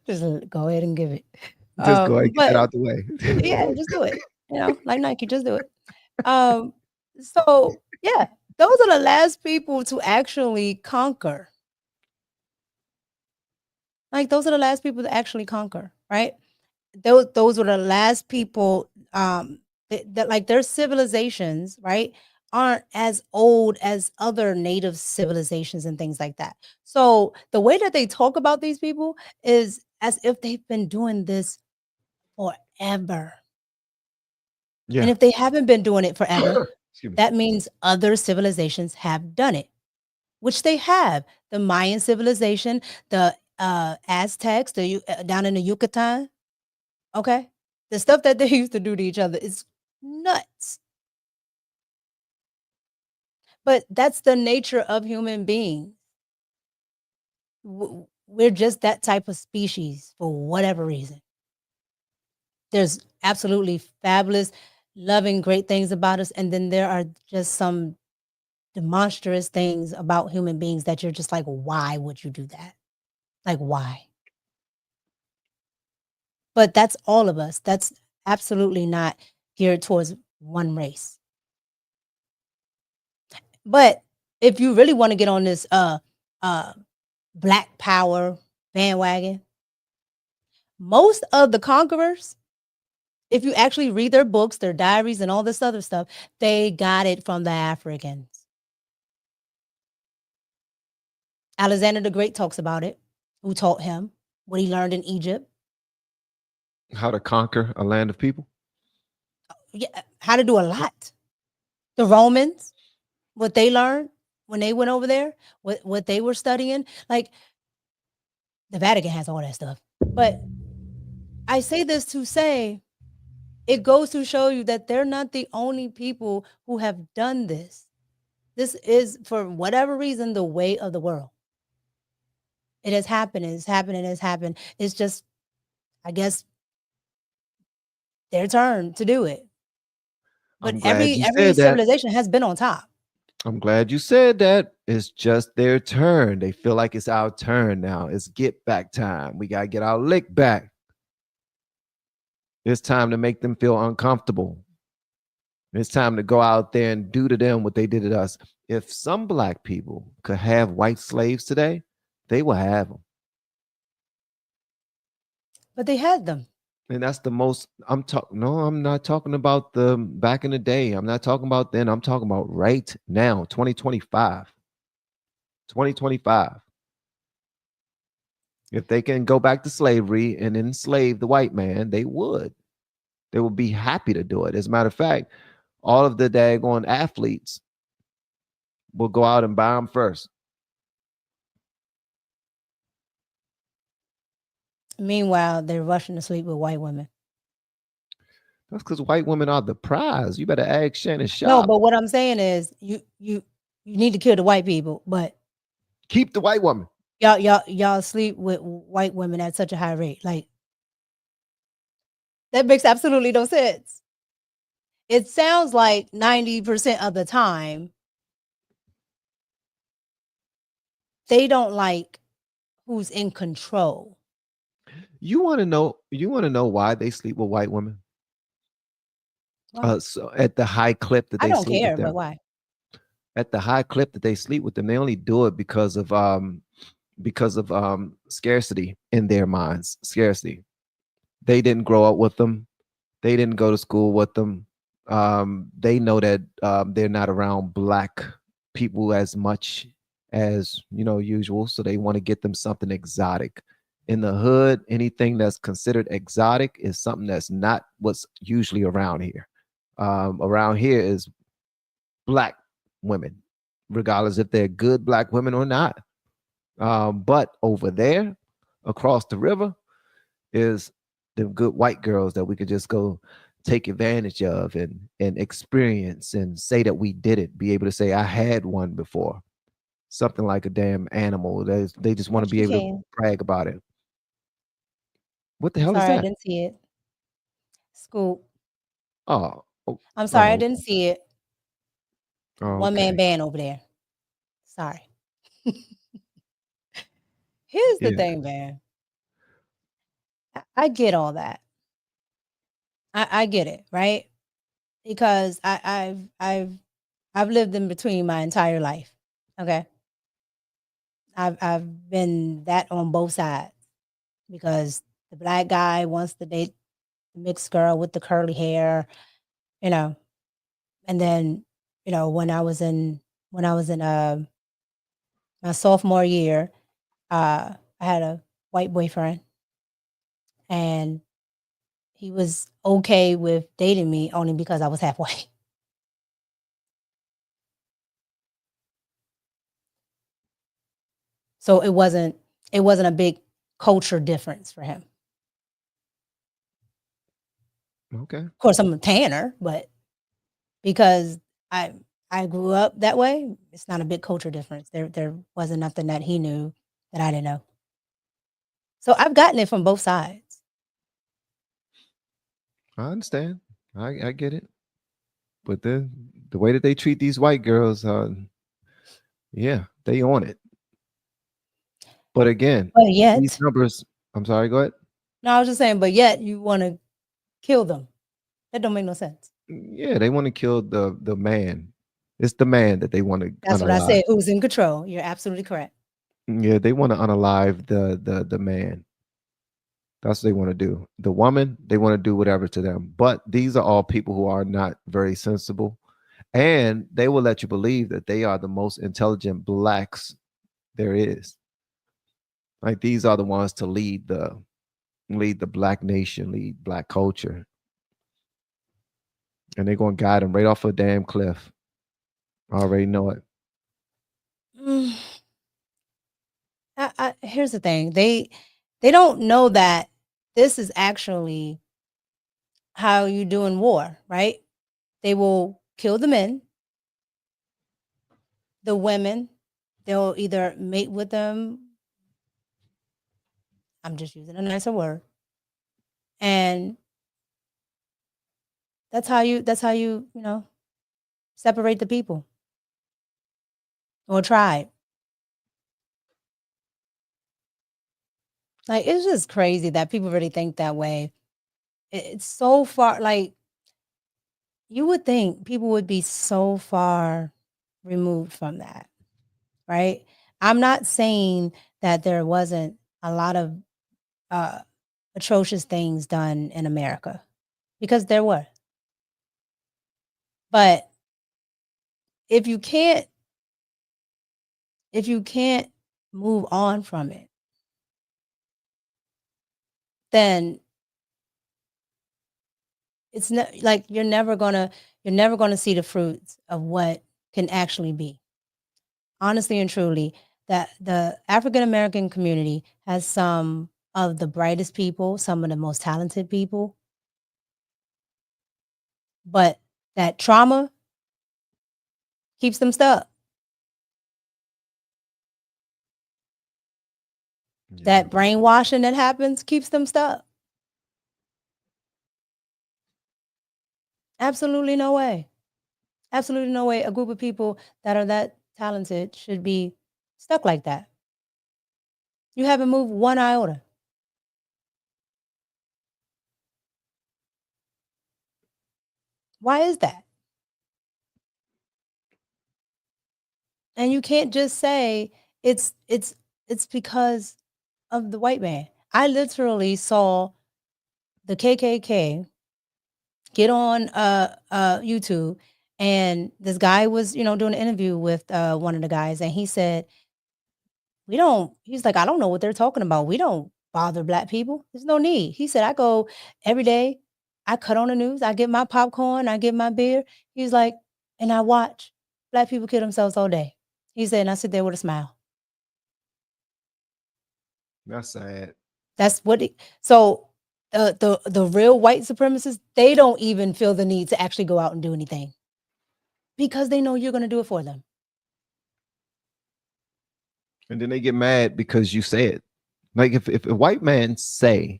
just go ahead and give it. Just go ahead and get that out the way. Yeah, just do it. Like Nike, just do it. So yeah, those are the last people to actually conquer. Like those are the last people to actually conquer, right? Those were the last people that like their civilizations, right, aren't as old as other native civilizations and things like that. So the way that they talk about these people is as if they've been doing this forever. Yeah. And if they haven't been doing it forever, that means other civilizations have done it, which they have. The Mayan civilization, the Aztecs, down in the Yucatan. Okay. The stuff that they used to do to each other is nuts. But that's the nature of human beings. We're just that type of species for whatever reason. There's absolutely fabulous, loving, great things about us. And then there are just some demonstrous things about human beings that you're just like, why would you do that? Like, why? But that's all of us. That's absolutely not geared towards one race. But if you really want to get on this black power bandwagon, most of the conquerors, if you actually read their books, their diaries, and all this other stuff, they got it from the Africans. Alexander the Great talks about it. Who taught him what he learned in Egypt? How to conquer a land of people? Yeah, how to do a lot. The Romans, what they learned when they went over there, what they were studying, like the Vatican has all that stuff. But I say this to say, it goes to show you that they're not the only people who have done this. This is, for whatever reason, the way of the world. It has happened. It's happened. It has happened. It's just, I guess, their turn to do it. But every civilization has been on top. I'm glad you said that. It's just their turn. They feel like it's our turn now. It's get back time. We got to get our lick back. It's time to make them feel uncomfortable. It's time to go out there and do to them what they did to us. If some black people could have white slaves today, they will have them. But they had them. And that's the most, no, I'm not talking about the back in the day. I'm not talking about then. I'm talking about right now, 2025. 2025. If they can go back to slavery and enslave the white man, they would. They would be happy to do it. As a matter of fact, all of the daggone athletes will go out and buy them first. Meanwhile, they're rushing to sleep with white women. That's because white women are the prize. You better ask Shannon Sharp. No, but what I'm saying is you need to kill the white people, but keep the white woman. Y'all sleep with white women at such a high rate. Like, that makes absolutely no sense. It sounds like 90% of the time they don't like who's in control. You want to know? You want to know why they sleep with white women? Why? So at the high clip that I they don't sleep with care, but them, why? at the high clip that they sleep with them, they only do it because of scarcity in their minds. Scarcity. They didn't grow up with them. They didn't go to school with them. They know that they're not around black people as much as usual, so they want to get them something exotic. In the hood, anything that's considered exotic is something that's not what's usually around here. Around here is black women, regardless if they're good black women or not. But over there, across the river, is the good white girls that we could just go take advantage of and experience and say that we did it. Be able to say I had one before, something like a damn animal. They just want to Yes, be you able to can. brag about it. What the I'm hell is sorry, I that? didn't see it. Scoop. Oh, oh, I'm sorry, I oh, didn't see it. One man okay. band over there. Sorry. Here's the Yeah. thing, man. I get all that. I get it, right? Because I've lived in between my entire life. Okay. I've been that on both sides because the black guy wants to date the mixed girl with the curly hair, you know, and then, when I was in my sophomore year, I had a white boyfriend and he was okay with dating me only because I was half white. So it wasn't a big culture difference for him. Okay. Of course, I'm a tanner, but because I I grew up that way, it's not a big culture difference. There wasn't nothing that he knew that I didn't know. So I've gotten it from both sides. I understand. I get it. But the way that they treat these white girls, yeah, they on it. But again, But these yet, numbers. I'm sorry. Go ahead. no, I was just saying, but yet you want to kill them. That don't make no sense. Yeah, they want to kill the man. It's the man that they want to That's what I unalive. said. Who's in control? You're absolutely correct. Yeah, they want to unalive the man. That's what they want to do. The woman, they want to do whatever to them. But these are all people who are not very sensible, and they will let you believe that they are the most intelligent blacks there is. Like these are the ones to lead the black nation, lead black culture, and they're going to guide them right off a damn cliff. I already know it. Mm, here's the thing. They don't know that this is actually how you do in war, right? They will kill the men, the women. They'll either mate with them. I'm just using a nicer word. And that's how you separate the people or tribe. Like it's just crazy that people really think that way. It's so far like you would think people would be so far removed from that, right? I'm not saying that there wasn't a lot of uh, atrocious things done in America because there were. But if you can't if you can't move on from it, then it's not like you're never gonna see the fruits of what can actually be. Honestly and truly, that the African American community has some of the brightest people, some of the most talented people, but that trauma keeps them stuck. Yeah. That brainwashing that happens keeps them stuck. Absolutely no way. Absolutely no way a group of people that are that talented should be stuck like that. You haven't moved one iota. Why is that? And you can't just say it's because of the white man. I literally saw the KKK get on YouTube, and this guy was, doing an interview with one of the guys, and he said, he's like, I don't know what they're talking about. We don't bother black people. There's no need. He said, I go every day, I cut on the news, I get my popcorn, I get my beer. He's like, and I watch black people kill themselves all day. He said, and I sit there with a smile. That's sad. That's what so the real white supremacists, they don't even feel the need to actually go out and do anything because they know you're going to do it for them. And then they get mad because you say it. Like if a white man say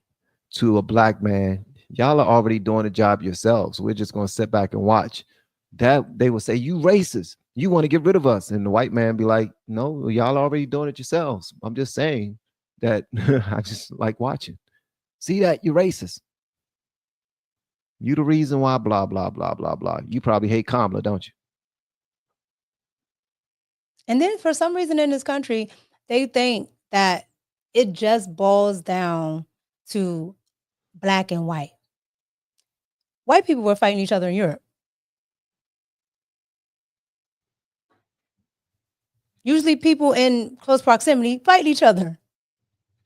to a black man, y'all are already doing the job yourselves, we're just going to sit back and watch, that they will say, you racist, you want to get rid of us. And the white man be like, no, y'all already doing it yourselves. I'm just saying that I just like watching. See that? You're racist. You the reason why blah, blah, blah, blah, blah. You probably hate Kamala, don't you? And then for some reason in this country, they think that it just boils down to black and white. White people were fighting each other in Europe. Usually people in close proximity fight each other.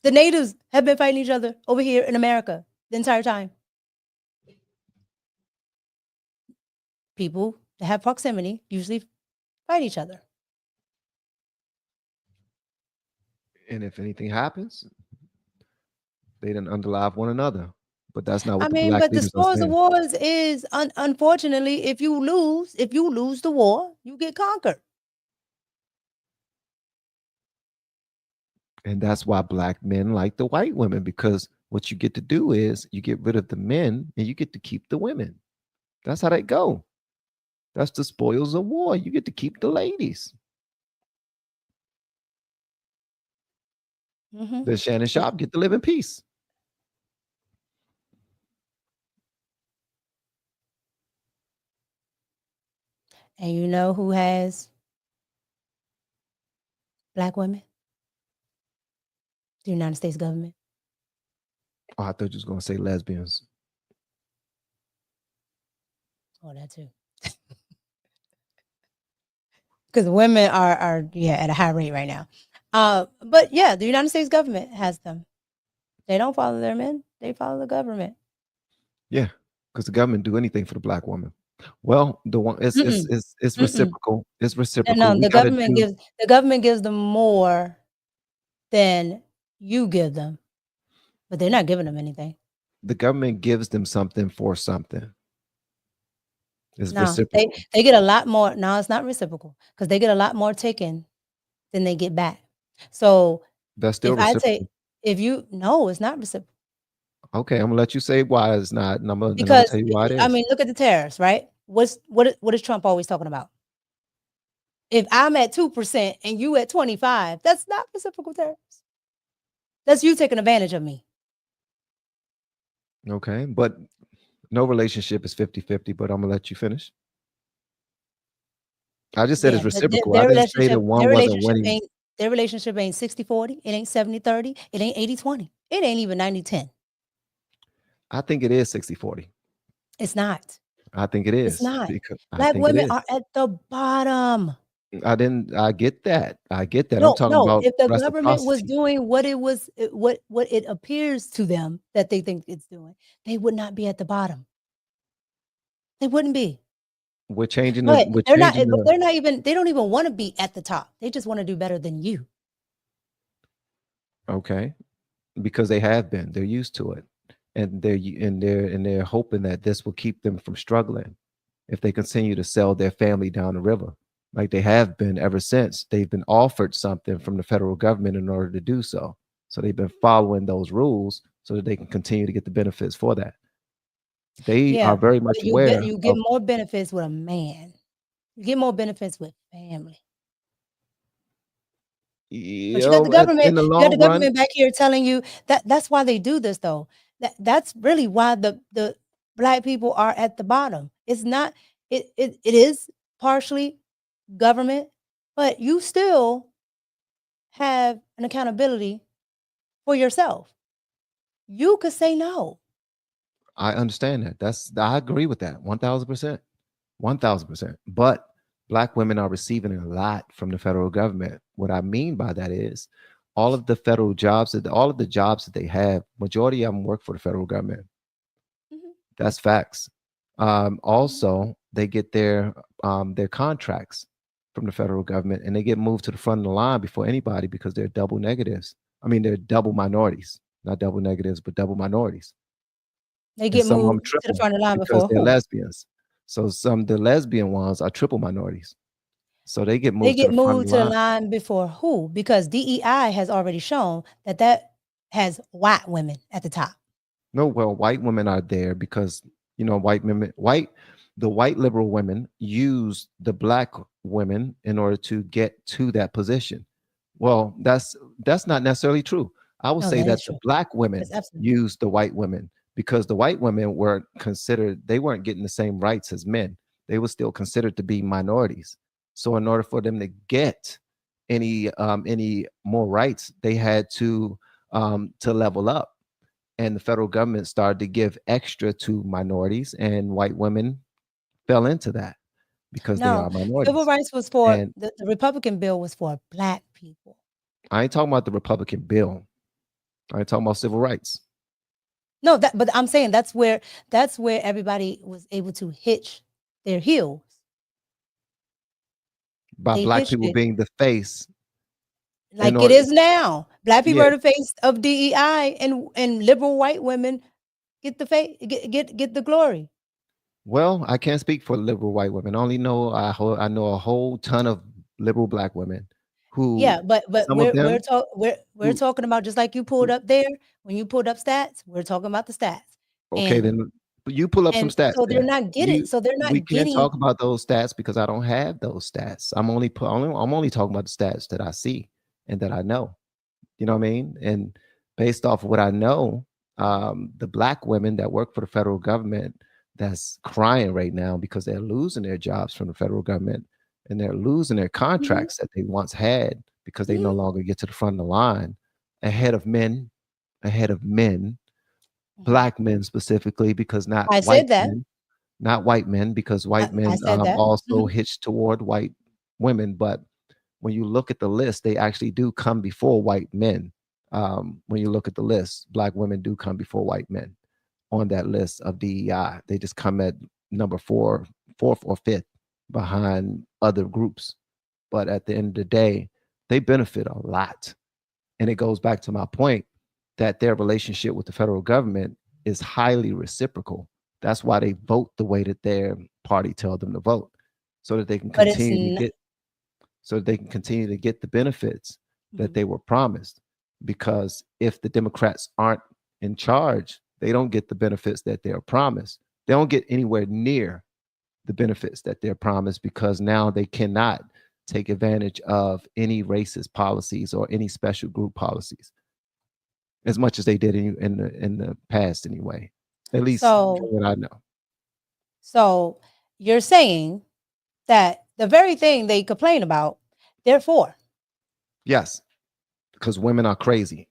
The natives have been fighting each other over here in America the entire time. People that have proximity usually fight each other. And if anything happens, they didn't underlive one another. But that's not what the black but the leaders are spoils of saying. wars is unfortunately, if you lose the war, you get conquered. And that's why black men like the white women, because what you get to do is you get rid of the men and you get to keep the women. That's how they go. That's the spoils of war. You get to keep the ladies. Then Shannon Sharp get to live in peace. And you know who has black women? The United States government. Oh, I thought you was going to say lesbians. Oh, that too. Because women are at a high rate right now. But yeah, the United States government has them. They don't follow their men. They follow the government. Yeah, because the government do anything for the black woman. Well, the one it's reciprocal. It's reciprocal. No, the government gives them more than you give them, but they're not giving them anything. The government gives them something for something. It's reciprocal. They get a lot more. No, it's not reciprocal because they get a lot more taken than they get back. So that's still reciprocal. No, it's not reciprocal. Okay, I'm gonna let you say why it's not, and I'm gonna tell you why it is. I mean, look at the tariffs, right? What is Trump always talking about? If I'm at 2% and you at 25%, that's not reciprocal tariffs. That's you taking advantage of me. Okay, but no relationship is 50-50, but I'm gonna let you finish. I just said it's reciprocal. I didn't say that one wasn't winning. Their relationship ain't 60-40. It ain't 70-30. It ain't 80-20. It ain't even 90-10. I think it is 60-40. It's not. I think it is. It's not. Black women are at the bottom. I get that. No, I'm talking about if the government was doing what it appears to them that they think it's doing, they would not be at the bottom. They wouldn't be. We're changing But they're not even, they don't even want to be at the top. They just want to do better than you. Okay. Because they have been. They're used to it. And they're hoping that this will keep them from struggling if they continue to sell their family down the river, like they have been ever since. They've been offered something from the federal government in order to do so. So they've been following those rules so that they can continue to get the benefits for that. They are very much aware. You get more benefits with a man. You get more benefits with family. But you got the government. You got the government back here telling you that's why they do this, though. That's really why the black people are at the bottom. It's not, it is partially government, but you still have an accountability for yourself. You could say no. I understand that. I agree with that 1000%. 1000%. But Black women are receiving a lot from the federal government. What I mean by that is all of the federal jobs, all of the jobs that they have, majority of them work for the federal government. Mhm. That's facts. Also, they get their contracts from the federal government, and they get moved to the front of the line before anybody because they're double negatives. I mean, they're double minorities, not double negatives, but double minorities. They And get some of them moved to the triple front of the line because before they're who? lesbians. So the lesbian ones are triple minorities. So they get They moved to get the front of moved the to the line. line before who? Because DEI has already shown that has white women at the top. No, well, white women are there because the white liberal women use the Black women in order to get to that position. Well, that's not necessarily true. I would No, say that that is the true. Black That's women absolutely use the white women because the white women weren't considered, they weren't getting the same rights as men. They were still considered to be minorities. So in order for them to get any more rights, they had to level up. And the federal government started to give extra to minorities, and white women fell into that because they no. are Civil minorities. rights was for And the Republican bill was for Black people. I ain't talking about the Republican bill. I ain't talking about civil rights. No, but I'm saying that's where everybody was able to hitch their heels. By They Black hitched people it being the face in like it order. is now. Black people Yeah. are the face of DEI, and liberal white women get the get the glory. Well, I can't speak for liberal white women. I only know I know a whole ton of liberal Black women who Yeah, but some of them we're who, talking about just like you pulled who up there when you pulled up stats. We're talking about the stats, okay, and then you pull up some stats so then. they're We not can't getting. talk about those stats because I don't have those stats. I'm only talking about the stats that I see and that I know. You know what I mean? And based off of what I know, the Black women that work for the federal government that's crying right now because they're losing their jobs from the federal government and they're losing their Mhm, contracts that they once had because they no mhm, longer get to the front of the line ahead of men, ahead of men, mhm. Black men specifically, because I said that. not white men, because white I men said that. also Mhm. hitch toward white women. But when you look at the list, they actually do come before white men. When you look at the list, Black women do come before white men on that list of DEI. They just come at number fourth or fifth behind other groups. But at the end of the day, they benefit a lot. And it goes back to my point that their relationship with the federal government is highly reciprocal. That's why they vote the way that their party tells them to vote, so that they can But it's continue to get the benefits that mhm. they were promised. Because if the Democrats aren't in charge, they don't get the benefits that they're promised. They don't get anywhere near the benefits that they're promised because now they cannot take advantage of any racist policies or any special group policies as much as they did in the past anyway. At least from So what I know. so you're saying that the very thing they complain about, therefore, Yes, because women are crazy.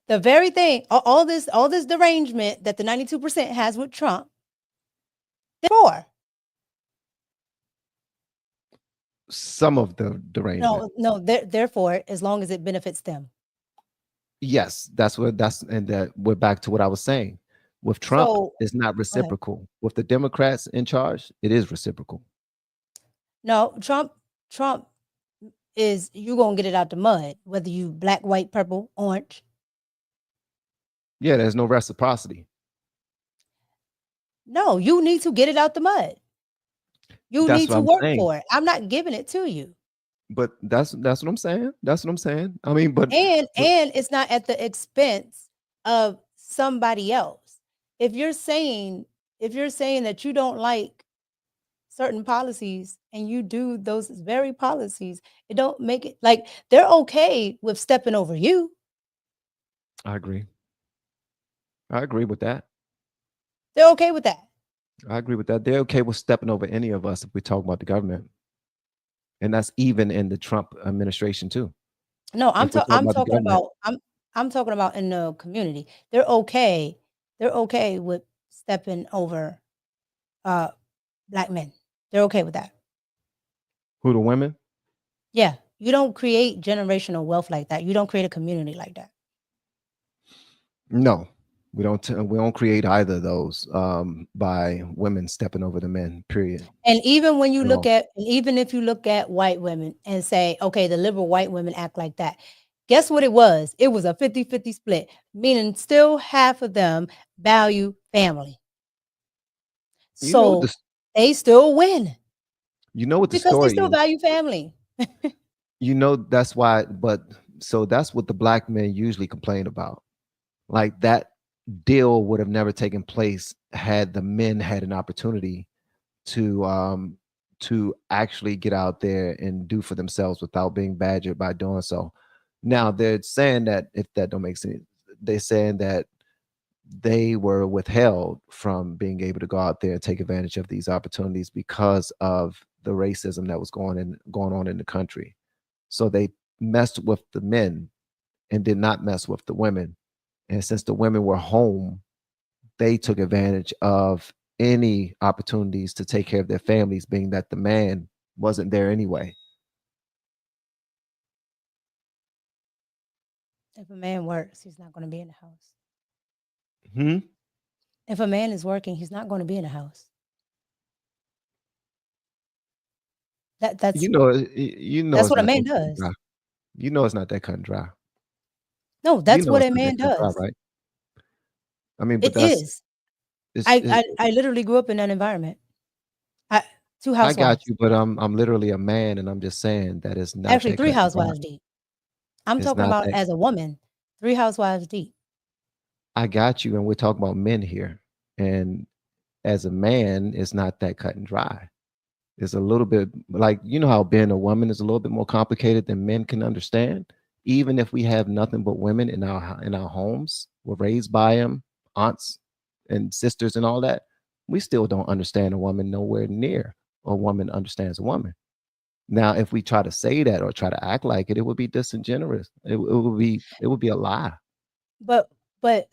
the very thing, all this derangement that the 92% has with Trump, therefore, Some of the derangement. no, therefore, as long as it benefits them. Yes, and that we're back to what I was saying. With Trump, So, it's not go ahead. reciprocal. With the Democrats in charge, it is reciprocal. No, Trump is you gonna get it out the mud, whether you black, white, purple, orange. Yeah, there's no reciprocity. No, you need to get it out the mud. You That's need what to I'm work saying. for it. I'm not giving it to you. But that's what I'm saying. That's what I'm saying. I mean, but And it's not at the expense of somebody else. If you're saying that you don't like certain policies and you do those very policies, it don't make it like they're okay with stepping over you. I agree. I agree with that. They're okay with that. I agree with that. They're okay with stepping over any of us if we talk about the government. And that's even in the Trump administration too. No, If we're talking I'm about the talking government. about I'm talking about in the community. They're okay. They're okay with stepping over black men. They're okay with that. Who, the women? Yeah. You don't create generational wealth like that. You don't create a community like that. No, we don't create either of those by women stepping over the men, period. And even when you At look all. at, even if you look at white women and say, okay, the liberal white women act like that. Guess what it was? It was a 50-50 split, meaning still half of them value family. You know what So they still win you know what the because they story still is. value family. You know that's why, but so that's what the black men usually complain about. Like that deal would have never taken place had the men had an opportunity to actually get out there and do for themselves without being badgered by doing so. Now they're saying that, if that don't make sense, they're saying that they were withheld from being able to go out there and take advantage of these opportunities because of the racism that was going on in the country. So they messed with the men and did not mess with the women. And since the women were home, they took advantage of any opportunities to take care of their families, being that the man wasn't there anyway. If a man works, he's not going to be in the house. Hmm? If a man is working, he's not going to be in the house. That's You know that's it's what a not man that cut and does. dry. You know it's not that cut and dry. No, You that's know what it's a not man that cut and dry, does. right? I mean, but It is. it's I literally grew up in that environment. Two I got housewives. you, but I'm literally a man, and I'm just saying that it's not Actually, that three cut and dry. housewives deep. I'm It's talking not about that. as a woman, 3 housewives deep. I got you, and we're talking about men here. And as a man, it's not that cut and dry. It's a little bit like, you know how being a woman is a little bit more complicated than men can understand. Even if we have nothing but women in our homes, we're raised by them, aunts and sisters and all that. We still don't understand a woman nowhere near a woman understands a woman. Now, if we try to say that or try to act like it, it would be disingenuous. It would be a lie. But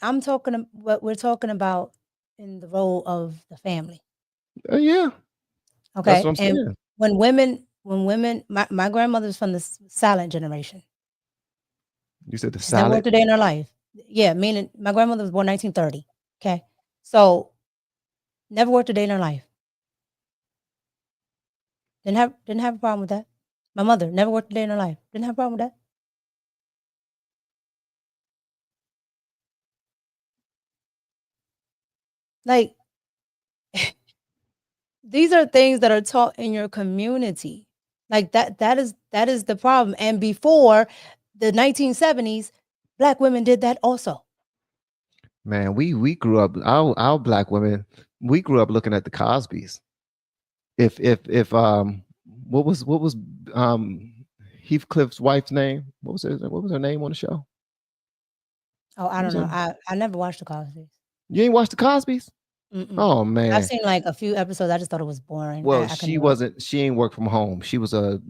I'm talking what we're talking about in the role of the family. Yeah, that's Okay? what I'm And saying. when women my grandmother's from the silent generation. You said the She's never worked salad. a day in her life. Yeah, meaning my grandmother was born 1930. Okay? So, never worked a day in her life. Didn't have a problem with that. My mother never worked a day in her life. Didn't have a problem with that. Like, these are things that are taught in your community. Like that is the problem. And before the 1970s, black women did that also. Man, we grew up, our black women, we grew up looking at the Cosbys. If what was Heathcliff's wife's name? What was her name on the show? Oh, I What was don't know. her I never watched the Cosby's. You ain't watched the Cosbys? Mm-mm. Oh I've man. seen like a few episodes. I just thought it was boring. Well, I couldn't do it. she ain't work from home. She was a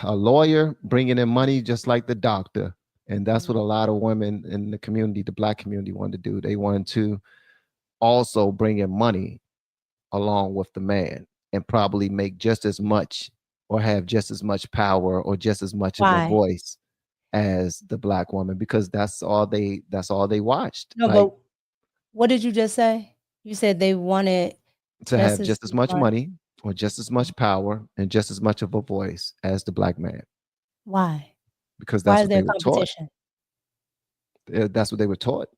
lawyer bringing in money just like the doctor. And that's what a lot of women in the community, the black community, wanted to do. They wanted to also bring in money along with the man and probably make just as much or have just as much power or just as much of a Why? voice as the black woman, because that's all they watched. No, Like, but what did you just say? You said they wanted to just have as just as much much. money or just as much power and just as much of a voice as the black man, Why? because Why that's is what there they were taught. competition? That's what they were taught.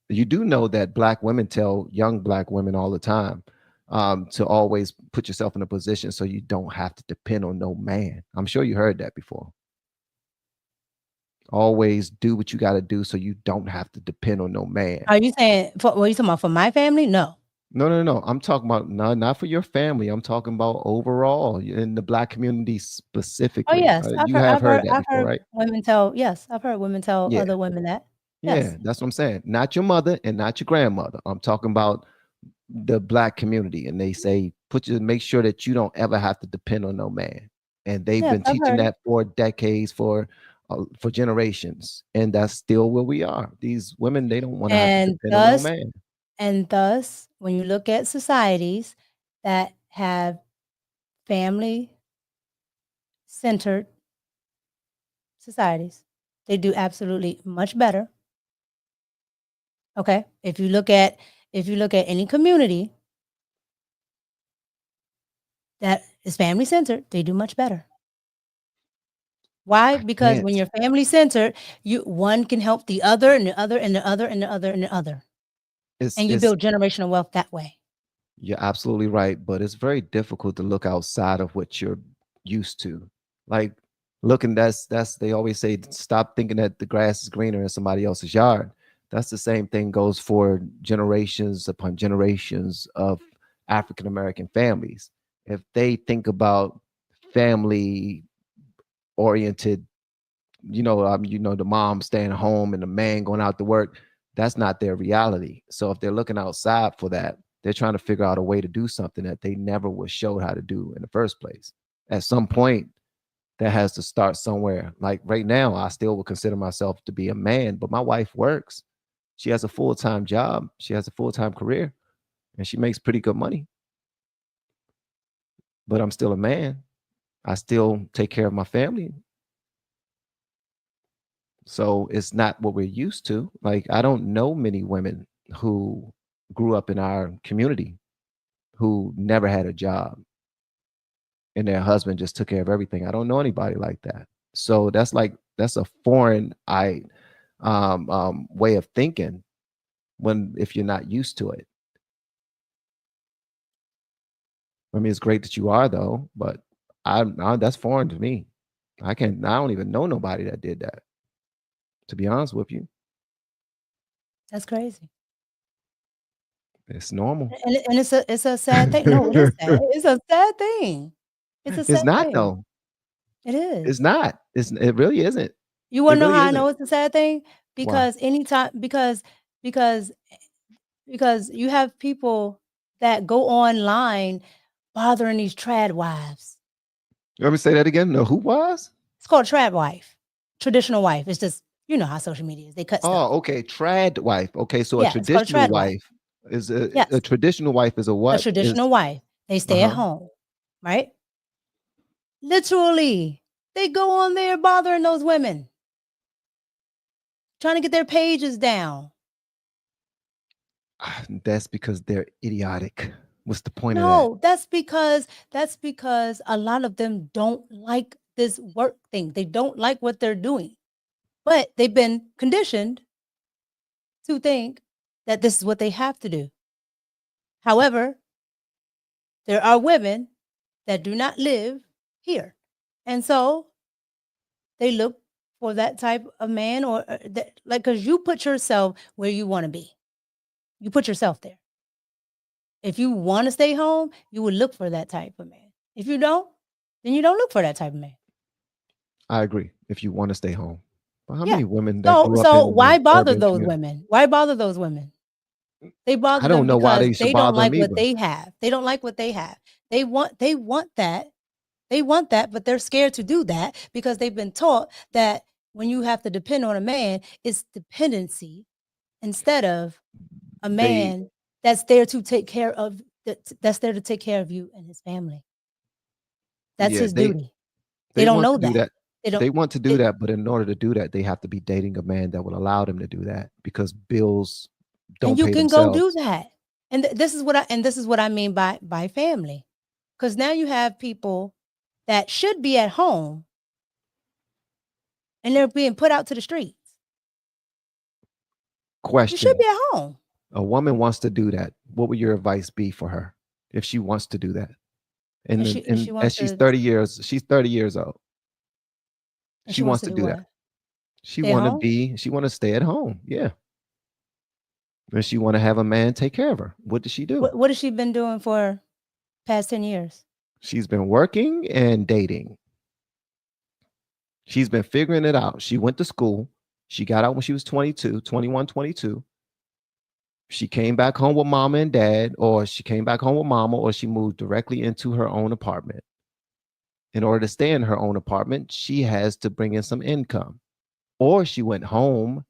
You do know that black women tell young black women all the time, to always put yourself in a position so you don't have to depend on no man. I'm sure you heard that before. Always do what you got to do so you don't have to depend on no man. Are you saying what are you talking about for my family? No. No. I'm talking about not for your family. I'm talking about overall in the black community Oh specifically. yes, You have heard that I've before, heard right? women tell. Yes, I've heard women tell Yeah. other women that. Yeah, Yes. that's what I'm saying. Not your mother and not your grandmother. I'm talking about the black community, and they say make sure that you don't ever have to depend on no man. And they've Yeah, been I've teaching heard it. that for decades, for generations, and that's still where we are. These women, they don't want to have to And depend on no thus, man. when you look at societies that have family-centered societies, they do absolutely much better. Okay? If you look at any community that is family-centered, they do much better. Why? I Because when can't. you're family-centered, one can help the other, and the other, and the other, and the other, and the other. And you It's build generational wealth that way. You're absolutely right, but it's very difficult to look outside of what you're used to. Like looking, that's they always say, stop thinking that the grass is greener in somebody else's yard. That's the same thing goes for generations upon generations of African American families. If they think about family oriented, the mom staying home and the man going out to work, that's not their reality. So if they're looking outside for that, they're trying to figure out a way to do something that they never was showed how to do in the first place. At some point, that has to start somewhere. Like right now, I still would consider myself to be a man, but my wife works. She has a full-time job. She has a full-time career, and she makes pretty good money. But I'm still a man. I still take care of my family. So it's not what we're used to. Like, I don't know many women who grew up in our community who never had a job and their husband just took care of everything. I don't know anybody like that. So that's a foreign way of thinking if you're not used to it. I mean, it's great that you are though, but that's foreign to me. I don't even know nobody that did that, to be honest with you. That's crazy. It's normal. And it's a sad thing. No, it is sad. It's a sad thing. It's a It's sad not thing. though. It It's is. not. It really isn't. You It wanna know really how I isn't. know it's a sad thing? Why? Because because you have people that go online bothering these trad wives. Let me say that again. No, who was? It's called trad wife, traditional wife. It's just, you know how social media is. They cut stuff. Oh, okay. Trad wife. Okay, so a Yeah, it's called a traditional trad wife. wife is a Yes, traditional wife is a a what? traditional wife. They stay at Uh-huh. home, right? Literally, they go on there bothering those women, trying to get their pages down. That's because they're idiotic. What's the point of that? No, that's because a lot of them don't like this work thing. They don't like what they're doing. But they've been conditioned to think that this is what they have to do. However, there are women that do not live here. And so they look for that type of man, or that, like, because you put yourself where you want to be. You put yourself there. If you want to stay home, you would look for that type of man. If you don't, then you don't look for that type of man. I agree. If you want to stay home. But how Yeah. many women that grew up So in why the bother urban those community? women? Why bother those women? They I bother don't them know why because they should they don't bother like them what either. they have. They don't like what they have. They want that. They want that, but they're scared to do that because they've been taught that when you have to depend on a man, it's dependency instead of a They man that's there to take care of that's there to take care of you and his family. That's yeah, his duty. They they don't want know to do that. that. They don't They want to do they, that, but in order to do that, they have to be dating a man that will allow them to do that because bills and don't you pay can go do themselves. that. And this is what I mean by family. Cuz now you have people that should be at home and they're being put out to the streets. You should Question. be at home. A woman wants to do that. What would your advice be for her if she wants to do that? And she wants As to she's 30 years old. and She she wants wants to to do do that. what? She Stay at want to home? be, she want to stay at home. Yeah. And she want to have a man take care of her. What does she do? What has she been doing for past 10 years? She's been working and dating. She's been figuring it out. She went to school. She got out when she was 22, 21, 22. She came back home with mama and dad, or she came back home with mama, or she moved directly into her own apartment. In order to stay in her own apartment, she has to bring in some income. Or she went home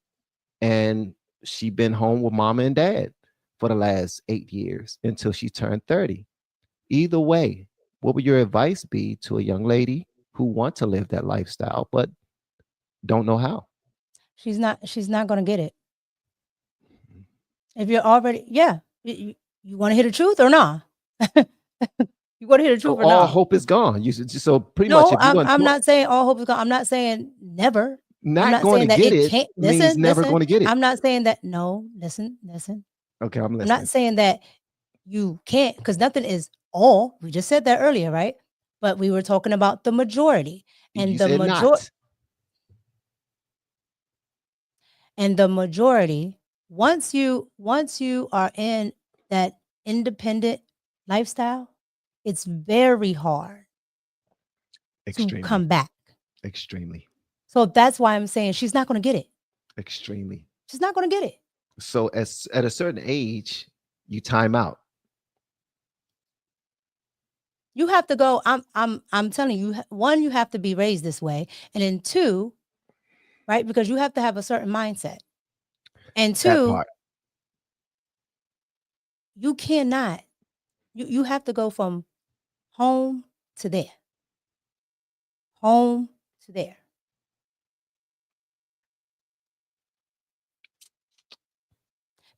and she been home with mama and dad for the last 8 years until she turned 30. Either way, what would your advice be to a young lady who want to live that lifestyle but don't know how? She's not going to get it. If you're already, yeah, you want to hear the truth or not? You want to hear the truth So or all not? hope is gone. So pretty much, No, if you want I'm not saying all hope is gone. I'm not saying never. I'm not not going saying to that get it it can't. means never going to get it. I'm not saying that. No, listen. Okay, I'm I'm listening. not saying that you can't, because nothing is all. We just said that earlier, right? But we were talking about the majority, and You the said majority, not. and the majority. Once you are in that independent lifestyle, it's very hard to Extremely. come back. Extremely. So that's why I'm saying she's not going to get it. Extremely. She's not going to get it. So at a certain age, you time out. You have to go. I'm telling you, one, you have to be raised this way, and then two, right? Because you have to have a certain mindset, and That two, part. you cannot. You have to go from home to there, home to there.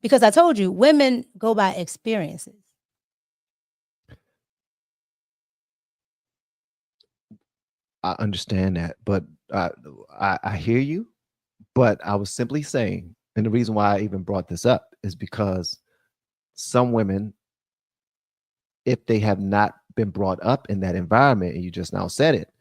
Because I told you, women go by experiences. I understand that, but I hear you. But I was simply saying, and the reason why I even brought this up is because some women, if they have not been brought up in that environment, and you just now said it,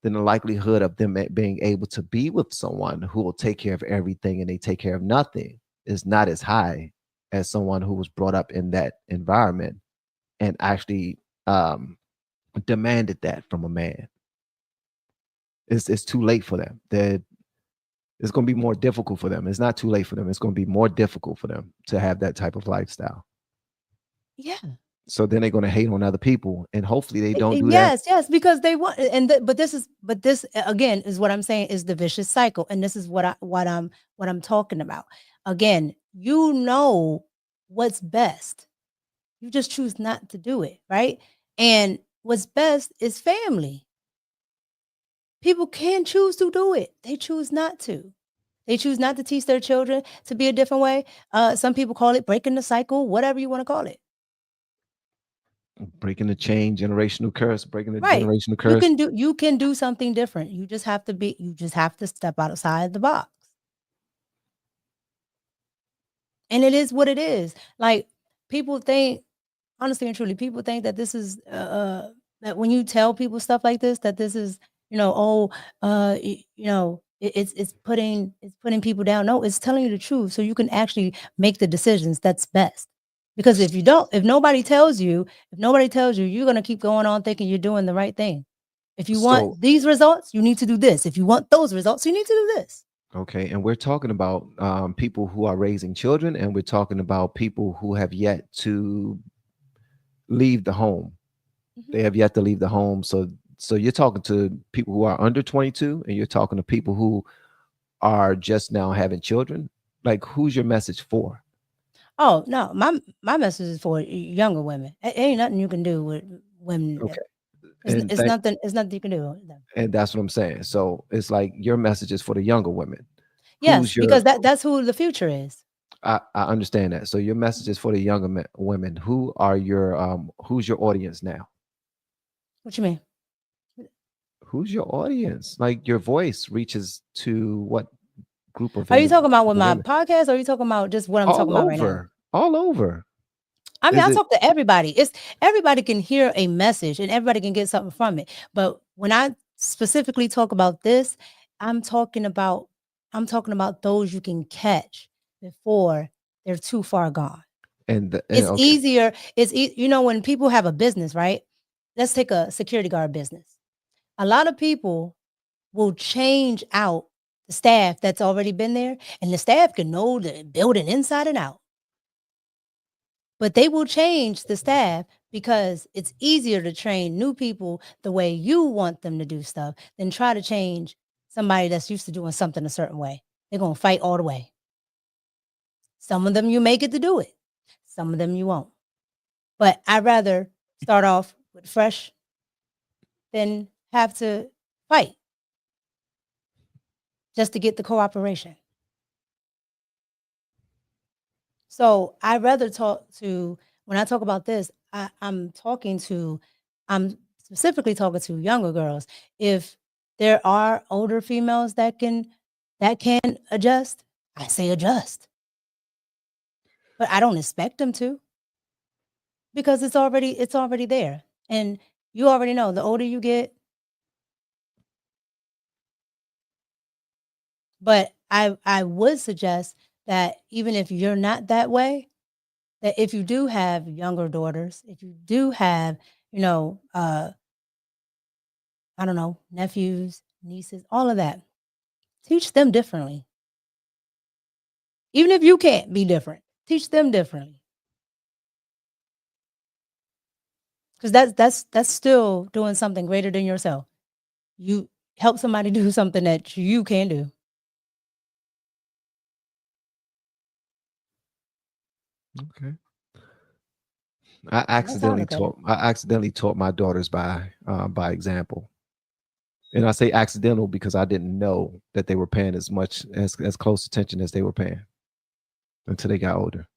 then the likelihood of them being able to be with someone who will take care of everything and they take care of nothing is not as high as someone who was brought up in that environment and actually demanded that from a man. It's too late for them. It's going to be more difficult for them. It's not too late for them. It's going to be more difficult for them to have that type of lifestyle. Yeah. So then they're going to hate on other people, and hopefully they don't do that. Yes, because they want, but this again is what I'm saying is the vicious cycle, and this is what I'm talking about. Again, you know what's best. You just choose not to do it, right? And what's best is family. People can choose to do it. They choose not to. They choose not to teach their children to be a different way. Some people call it breaking the cycle, whatever you want to call it. Breaking the chain, generational curse, breaking the Right. generational curse. You can do something different. You just have to step outside the box. And it is what it is. Like, people think, honestly and truly, people think that this is that when you tell people stuff like this, that this is, it's putting people down. No, it's telling you the truth so you can actually make the decisions that's best. Because if nobody tells you, you're going to keep going on thinking you're doing the right thing. If you want these results, you need to do this. If you want those results, you need to do this. Okay, and we're talking about people who are raising children, and we're talking about people who have yet to leave the home. Mm-hmm. They have yet to leave the home. So you're talking to people who are under 22, and you're talking to people who are just now having children. Like, who's your message for? Oh, no, my message is for younger women. Ain't nothing you can do with women. Okay. It's nothing you can do with them. And that's what I'm saying. So it's like your message is for the younger women. Yes, because that's who the future is. I understand that. So your message is for the younger women. Who are your who's your audience now? What you mean? Who's your audience? Like, your voice reaches to what group of? Are you talking about with my podcast, or are you talking about just what I'm talking about right now? All over. I mean, I talk to everybody. Everybody can hear a message and everybody can get something from it. But when I specifically talk about this, I'm talking about those you can catch before they're too far gone. It's easier. When people have a business, right? Let's take a security guard business. A lot of people will change out the staff that's already been there, and the staff can know the building inside and out. But they will change the staff because it's easier to train new people the way you want them to do stuff than try to change somebody that's used to doing something a certain way. They're going to fight all the way. Some of them you may get to do it. Some of them you won't. But I'd rather start off with fresh than have to fight just to get the cooperation. So I'd rather talk to, when I talk about this, I'm specifically talking to younger girls. If there are older females that can adjust, I say adjust. But I don't expect them to, because it's already there. And you already know, the older you get. But I would suggest that even if you're not that way, that if you do have younger daughters, if you do have, I don't know, nephews, nieces, all of that, teach them differently. Even if you can't be different, teach them differently. Because that's still doing something greater than yourself. You help somebody do something that you can do. Okay. I accidentally taught my daughters by example. And I say accidental because I didn't know that they were paying as close attention as they were paying until they got older.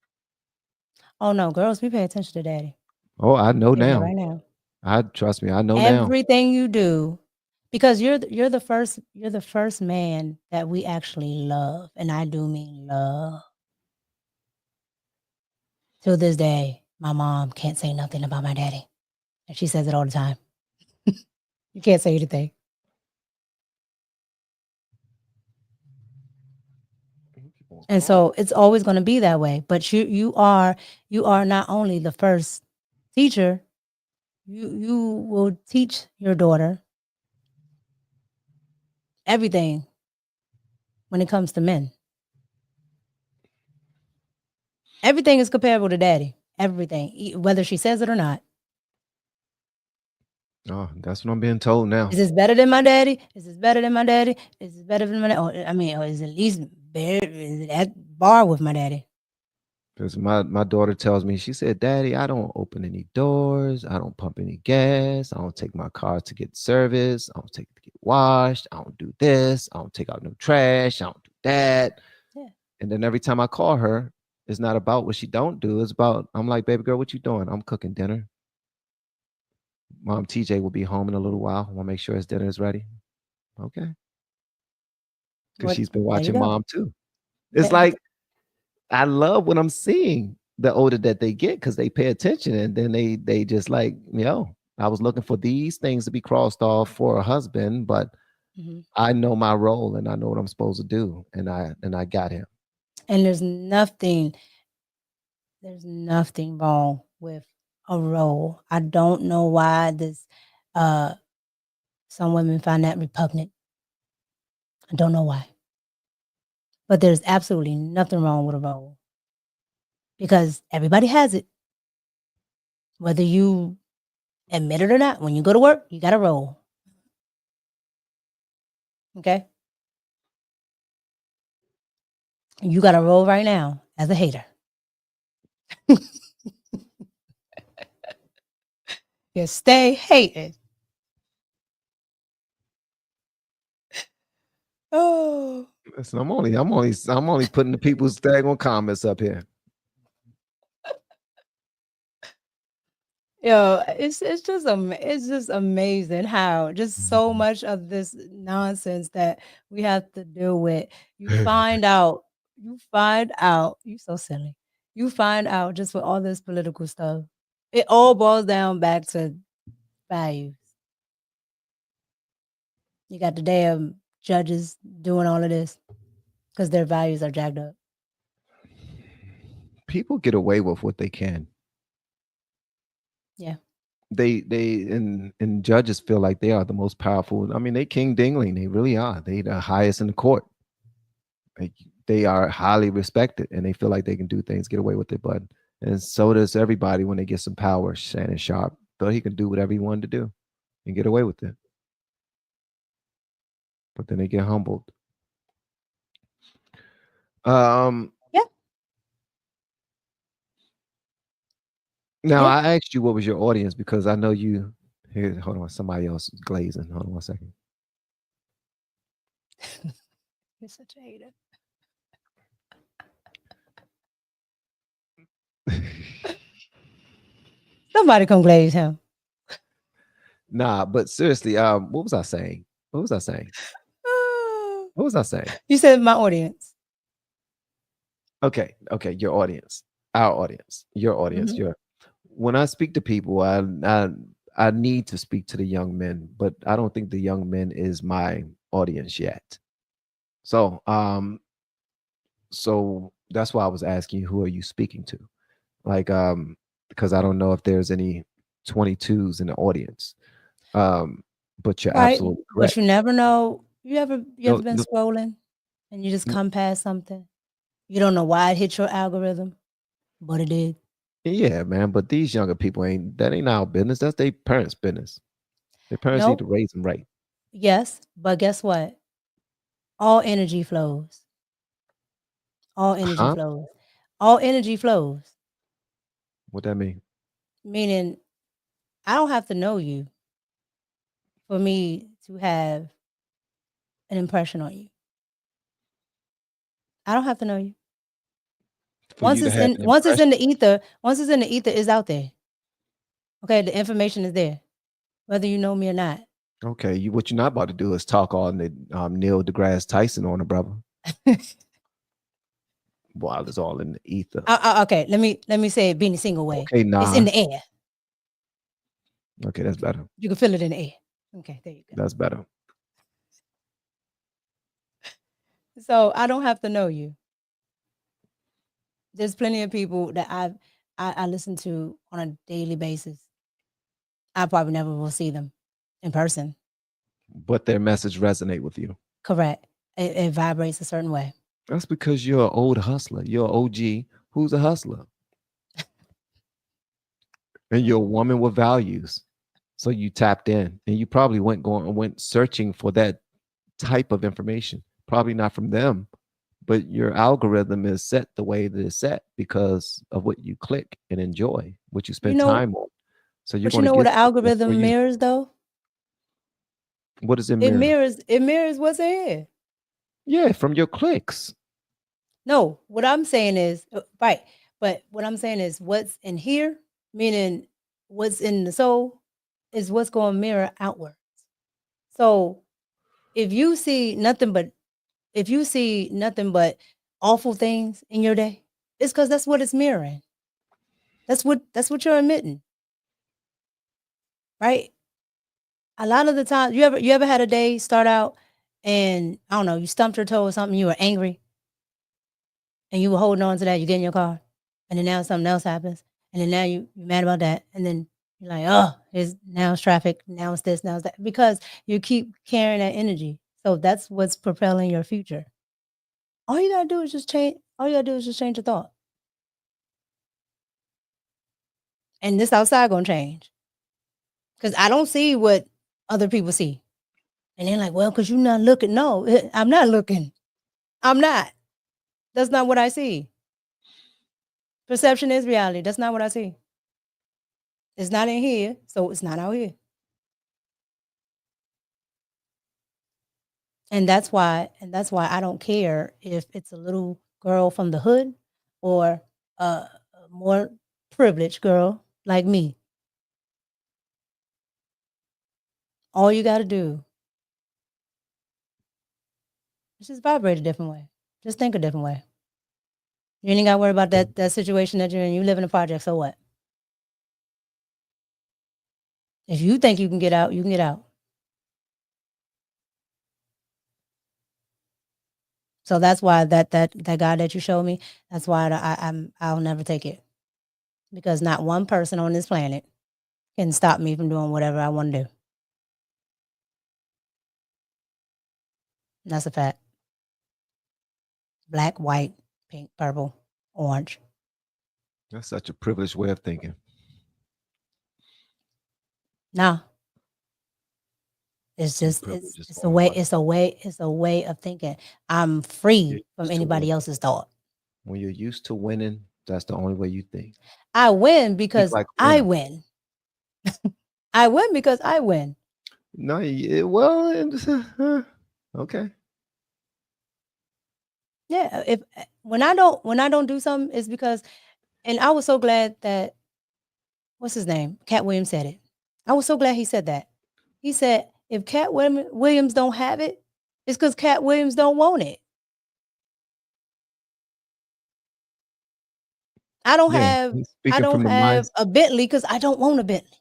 Oh no, girls, we pay attention to daddy. Oh, I know now. Right now. Trust me, I know everything you do, because you're the first man that we actually love, and I do mean love. To this day, my mom can't say nothing about my daddy, and she says it all the time. You can't say anything. And so it's always going to be that way. But you are not only the first teacher, you will teach your daughter everything when it comes to men. Everything is comparable to daddy. Everything, whether she says it or not. Oh, that's what I'm being told now. Is this better than my daddy? Is this better than my daddy? Is this better than my daddy? Or is it at least at bar with my daddy? Because my daughter tells me, she said, Daddy, I don't open any doors. I don't pump any gas. I don't take my car to get service. I don't take it to get washed. I don't do this. I don't take out no trash. I don't do that. Yeah. And then every time I call her, it's not about what she don't do. It's about, I'm like, baby girl, what you doing? I'm cooking dinner. Mom, TJ will be home in a little while. I want to make sure his dinner is ready. Okay. Because she's been watching Mom too. It's like, I love what I'm seeing the older that they get, because they pay attention, and then they just like, I was looking for these things to be crossed off for a husband, but I know my role and I know what I'm supposed to do, and I got him. And there's nothing wrong with a role. I don't know why some women find that repugnant. I don't know why. But there's absolutely nothing wrong with a role, because everybody has it. Whether you admit it or not, when you go to work, you got a role. Okay? You got a role right now as a hater. You stay hating. Oh. Listen, I'm only putting the people's daggone comments up here. Yo, it's just amazing how just so much of this nonsense that we have to deal with. You find out, you so silly. You find out just with all this political stuff, it all boils down back to values. You got the damn judges doing all of this because their values are jacked up. People get away with what they can. Yeah. They and judges feel like they are the most powerful. I mean, they king dingling. They really are. They the highest in the court. They are highly respected, and they feel like they can do things, get away with it. But And so does everybody when they get some power. Shannon Sharp thought he could do whatever he wanted to do and get away with it. But then they get humbled. Yeah. Now, Yeah. I asked you what was your audience because I know you. Here, hold on, somebody else is glazing. Hold on 1 second. You're such a hater. Somebody come glaze him. Nah, but seriously, what was I saying? What was I saying? What was I saying? You said my audience. Okay, your audience, our audience, your audience, Mhm. your. When I speak to people, I need to speak to the young men, but I don't think the young men is my audience yet. So, so that's why I was asking you, who are you speaking to? Like, because I don't know if there's any 22s in the audience. But you're Right. absolutely But correct. you never know. You ever No, been no, scrolling and you just n- come past something? You don't know why it hit your algorithm, but it did. yeah, man. But these younger people ain't our business. That's their parents' business. Their parents need to Nope. raise them right. Yes, but guess what? All energy flows. All energy Huh? flows. All energy flows. What that mean? Meaning I don't have to know you for me to have an impression on you. I don't have to know you. For you to have an Once it's in impression. the ether, it's out there. Okay, the information is there, whether you know me or not. Okay, what you're not about to do is talk all the Neil deGrasse Tyson on a brother while it's all in the ether. Okay, let me say it being a single way. Okay, It's in the Nas. air. Okay, that's better. You can feel it in the air. Okay, there you go. That's better. So I don't have to know you. There's plenty of people that I listen to on a daily basis. I probably never will see them in person. But their message resonate with you. Correct. It vibrates a certain way. That's because you're an old hustler. You're an OG who's a hustler. And you're a woman with values. So you tapped in and you probably went searching for that type of information. Probably not from them, but your algorithm is set the way that it's set because of what you click and enjoy, what you You spend know, time on. So you're but you going to know what get the stuff that's for algorithm you. mirrors though? What does it mirror? It mirrors what's in here. Yeah, from your clicks. No, what I'm saying is right. But what I'm saying is what's in here, meaning what's in the soul, is what's going to mirror outwards. So if you see nothing but awful things in your day, it's because that's what it's mirroring. That's what you're emitting. Right? A lot of the time, you ever had a day start out and I don't know, you stumped your toe or something, you were angry and you were holding on to that, you get in your car, and then now something else happens, and then now you're mad about that, and then you're like, oh, now it's traffic, now it's this, now it's that, because you keep carrying that energy. So that's what's propelling your future. All you gotta do is just change. All you gotta do is just change your thought, and this outside gonna change. Because I don't see what other people see, and they're like, well, because you're not looking. No, I'm not looking. I'm not. That's not what I see. Perception is reality. That's not what I see. It's not in here, so it's not out here. And that's why I don't care if it's a little girl from the hood or a more privileged girl like me. All you got to do is just vibrate a different way. Just think a different way. You ain't got to worry about that situation that you're in. You live in a project, so what? If you think you can get out, you can get out. So that's why that guy that you showed me, that's why I'll never take it, because not one person on this planet can stop me from doing whatever I want to do. That's a fact. Black, white, pink, purple, orange. That's such a privileged way of thinking. No, it's just it's a way of thinking. I'm free from anybody else's thought. When you're used to winning, that's the only way you think. I win because I win. I win because I win. No, well, okay. Yeah, when I don't do something, it's because, and I was so glad that, what's his name? Cat Williams said it. I was so glad he said that. He said, if Cat Williams don't have it, it's because Cat Williams don't want it. I don't have a Bentley because I don't want a Bentley.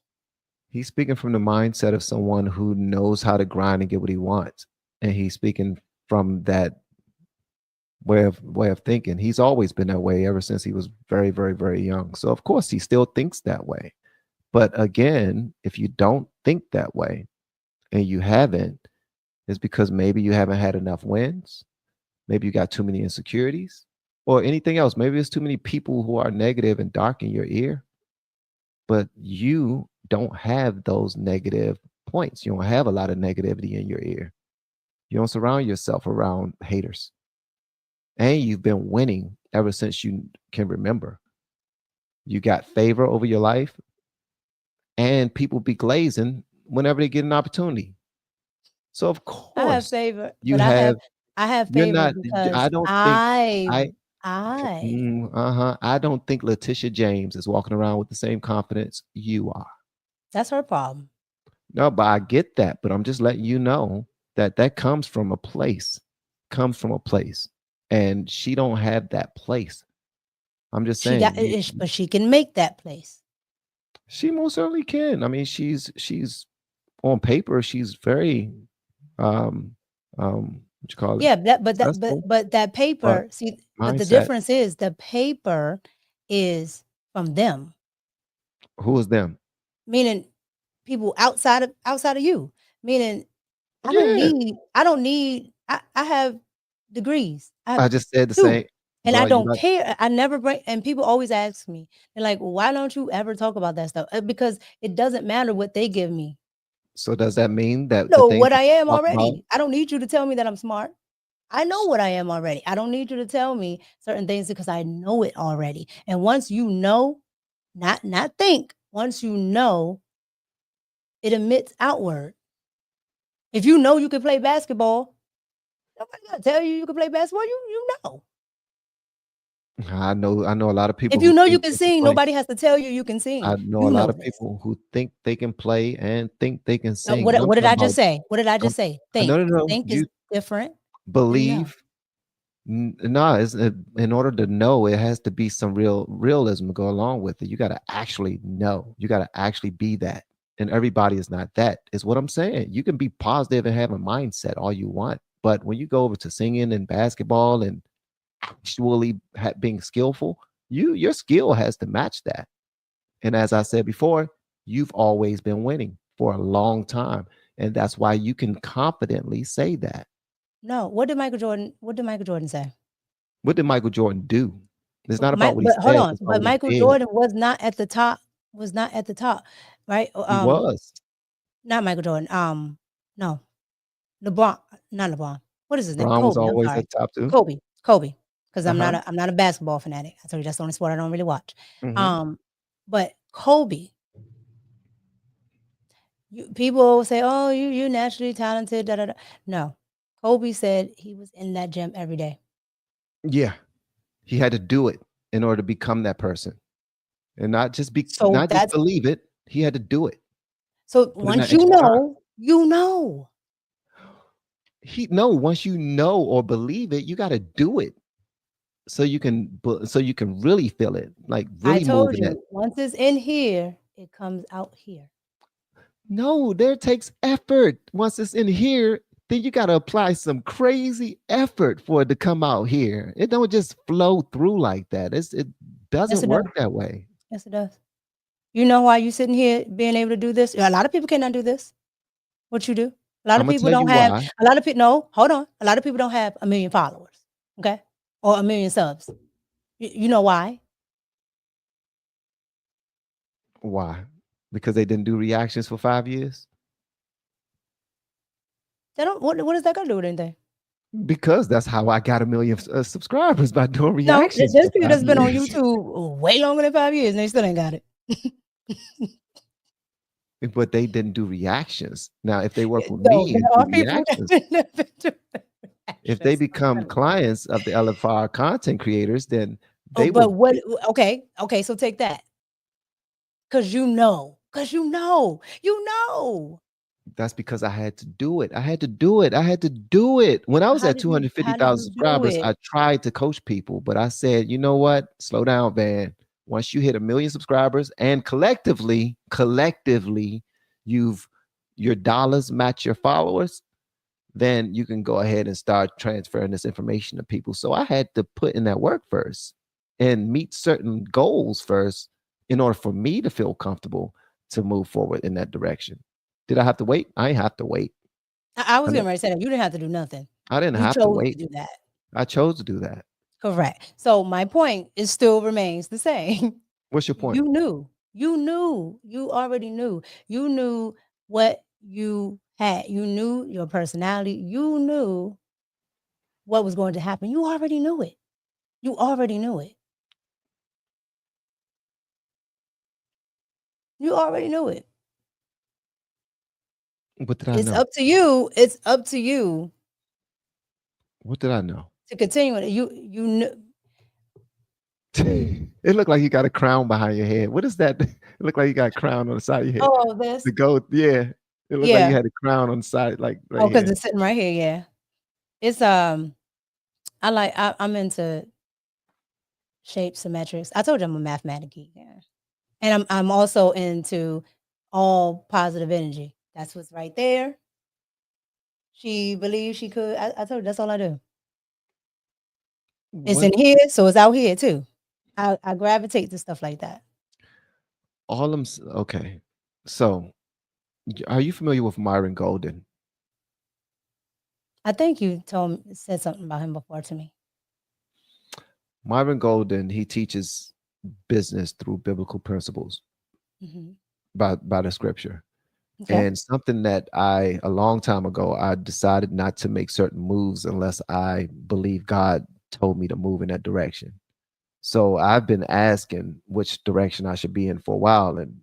He's speaking from the mindset of someone who knows how to grind and get what he wants. And he's speaking from that way of thinking. He's always been that way ever since he was very, very, very young. So of course he still thinks that way. But again, if you don't think that way and you haven't, it's because maybe you haven't had enough wins. Maybe you got too many insecurities or anything else. Maybe it's too many people who are negative and dark in your ear. But you don't have those negative points. You don't have a lot of negativity in your ear. You don't surround yourself around haters. And you've been winning ever since you can remember. You got favor over your life, and people be glazing whenever they get an opportunity. So of course, I have favor. You have favor because I don't think Letitia James is walking around with the same confidence you are. That's her problem. No, but I get that. But I'm just letting you know that comes from a place. And she don't have that place. I'm just saying. But she can make that place. She most certainly can. I mean, she's on paper, she's very what you call it? Yeah, but that paper, but the difference is the paper is from them. Who is them? Meaning people outside of you. Meaning I have degrees. I just said the same. And I don't care. I never bring, and people always ask me, they're like, why don't you ever talk about that stuff? Because it doesn't matter what they give me. So does that mean that what I am already? I don't need you to tell me that I'm smart. I know what I am already. I don't need you to tell me certain things because I know it already. And once you know, not think, once you know, it emits outward. If you know you can play basketball, nobody gotta tell you can play basketball. You know. I know a lot of people. If you know you can sing, nobody has to tell you can sing. I know a lot of people who think they can play and think they can sing. What did I just say? What did I just say? Think. No. Think is different. Believe. No, in order to know, it has to be some realism to go along with it. You got to actually know. You got to actually be that. And everybody is not that, is what I'm saying. You can be positive and have a mindset all you want. But when you go over to singing and basketball and actually being skillful, your skill has to match that. And as I said before, you've always been winning for a long time. And that's why you can confidently say that. No, what did Michael Jordan say? What did Michael Jordan do? It's not about what he said. Hold on, but Michael Jordan was not at the top, right? He was. Not Michael Jordan. No. LeBron, not LeBron. What is his name? LeBron was always at top too. Kobe. Because I'm not a basketball fanatic. I told you that's the only sport I don't really watch. But Kobe, people say, "Oh, you're naturally talented." Da, da, da. No, Kobe said he was in that gym every day. Yeah, he had to do it in order to become that person, and not just just believe it. He had to do it. So once you know, you know. Once you know or believe it, you got to do it. So you can really feel it, like really. I told you, once it's in here, it comes out here. No, there takes effort. Once it's in here, then you got to apply some crazy effort for it to come out here. It don't just flow through like that. It doesn't work that way. Yes, it does. You know why you sitting here being able to do this? A lot of people cannot do this. What you do? A lot of people don't have. A lot of people. No, hold on. A lot of people don't have 1 million followers. Okay. Or 1 million subs. You know why? Why? Because they didn't do reactions for 5 years? They don't. What does that got to do with anything? Because that's how I got 1 million subscribers, by doing No, reactions. there's for people 5 that's been on years. YouTube way longer than 5 years, and they still ain't got it. But they didn't do reactions. Now, if they work with No, me there and are do people reactions, that been doing if they reactions. become clients of the LFR content creators, then Oh, they but will. what? Okay, so take that, because you know. That's because I had to do it. I had to do it. When I was How at did you 250,000 do subscribers, it? I tried to coach people, but I said, you know what? Slow down, Van. Once you hit 1 million subscribers and collectively, your dollars match your followers, then you can go ahead and start transferring this information to people. So I had to put in that work first and meet certain goals first in order for me to feel comfortable to move forward in that direction. Did I have to wait? I ain't have to wait. I was I, getting ready to say that you didn't have to do nothing. I didn't You have to chose to wait. do that. I chose to do that. Correct. So my point is still remains the same. What's your point? You knew. You already knew. You knew what you had. You knew your personality. You knew what was going to happen. You already knew it. You already knew it. You already knew it. What did I It's know? up to you. It's up to you What did I know? to continue it. You knew. It looked like you got a crown behind your head. What is that? It looked like you got a crown on the side of your head. Oh, this. The goat, yeah. It looked like you had a crown on the side, like right Oh, because here. it's sitting right here. Yeah. It's I'm into shape symmetrics. I told you I'm a mathematic geek. Yeah. And I'm also into all positive energy. That's what's right there. She believes she could. I told you that's all I do. It's in here, so it's out here too. I gravitate to stuff like that. Okay. So, are you familiar with Myron Golden? I think you said something about him before to me. Myron Golden, he teaches business through biblical principles by the scripture. Okay. And something that a long time ago, I decided not to make certain moves unless I believe God told me to move in that direction. So I've been asking which direction I should be in for a while. And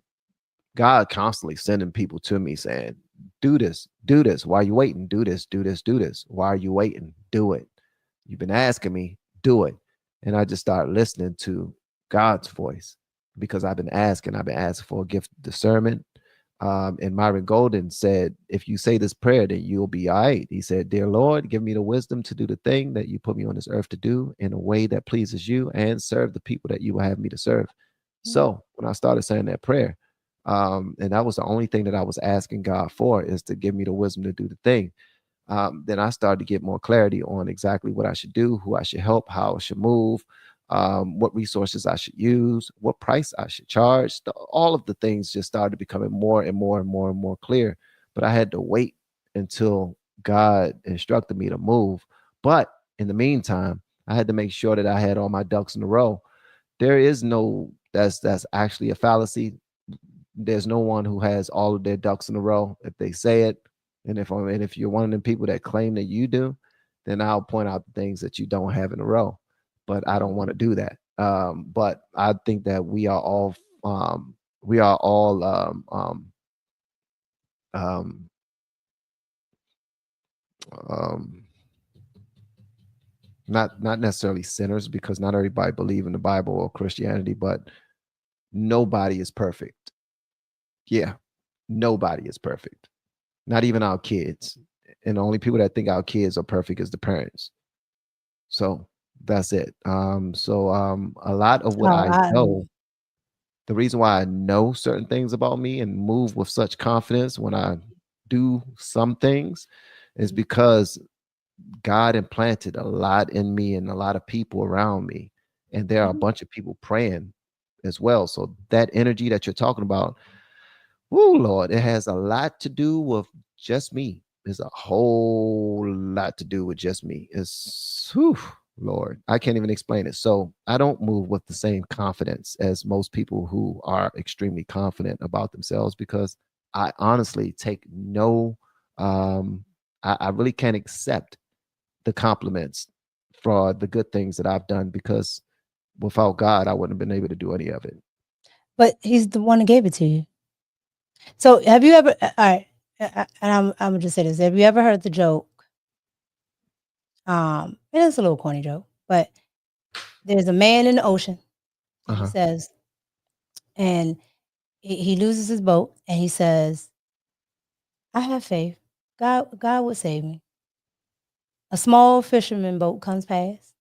God constantly sending people to me saying, do this. Why are you waiting? Do this. Why are you waiting? Do it. You've been asking me, do it. And I just started listening to God's voice because I've been asking for a gift of discernment. And Myron Golden said, if you say this prayer, then you'll be all right. He said, dear Lord, give me the wisdom to do the thing that you put me on this earth to do in a way that pleases you and serve the people that you will have me to serve. So when I started saying that prayer, and that was the only thing that I was asking God for, is to give me the wisdom to do the thing. Then I started to get more clarity on exactly what I should do, who I should help, how I should move, what resources I should use, what price I should charge. All of the things just started becoming more and more clear. But I had to wait until God instructed me to move. But in the meantime, I had to make sure that I had all my ducks in a row. There is no, that's actually a fallacy. There's no one who has all of their ducks in a row. If they say it, and if you're one of the people that claim that you do, then I'll point out the things that you don't have in a row. But I don't want to do that. But I think that we are all not necessarily sinners, because not everybody believe in the Bible or Christianity, but nobody is perfect. Yeah, nobody is perfect. Not even our kids. And the only people that think our kids are perfect is the parents. So that's it. A lot of what I know, the reason why I know certain things about me and move with such confidence when I do some things is because God implanted a lot in me and a lot of people around me. And there are a bunch of people praying as well. So that energy that you're talking about, oh Lord, it has a lot to do with just me. There's a whole lot to do with just me. It's Lord, I can't even explain it. So I don't move with the same confidence as most people who are extremely confident about themselves, because I honestly take no, I really can't accept the compliments for the good things that I've done, because without God, I wouldn't have been able to do any of it. But he's the one that gave it to you. So have you ever, all right, and I'm gonna just say this. Have you ever heard the joke? And it's a little corny joke, but there's a man in the ocean, and he says, and he loses his boat, and he says, I have faith. God would save me. A small fisherman boat comes past,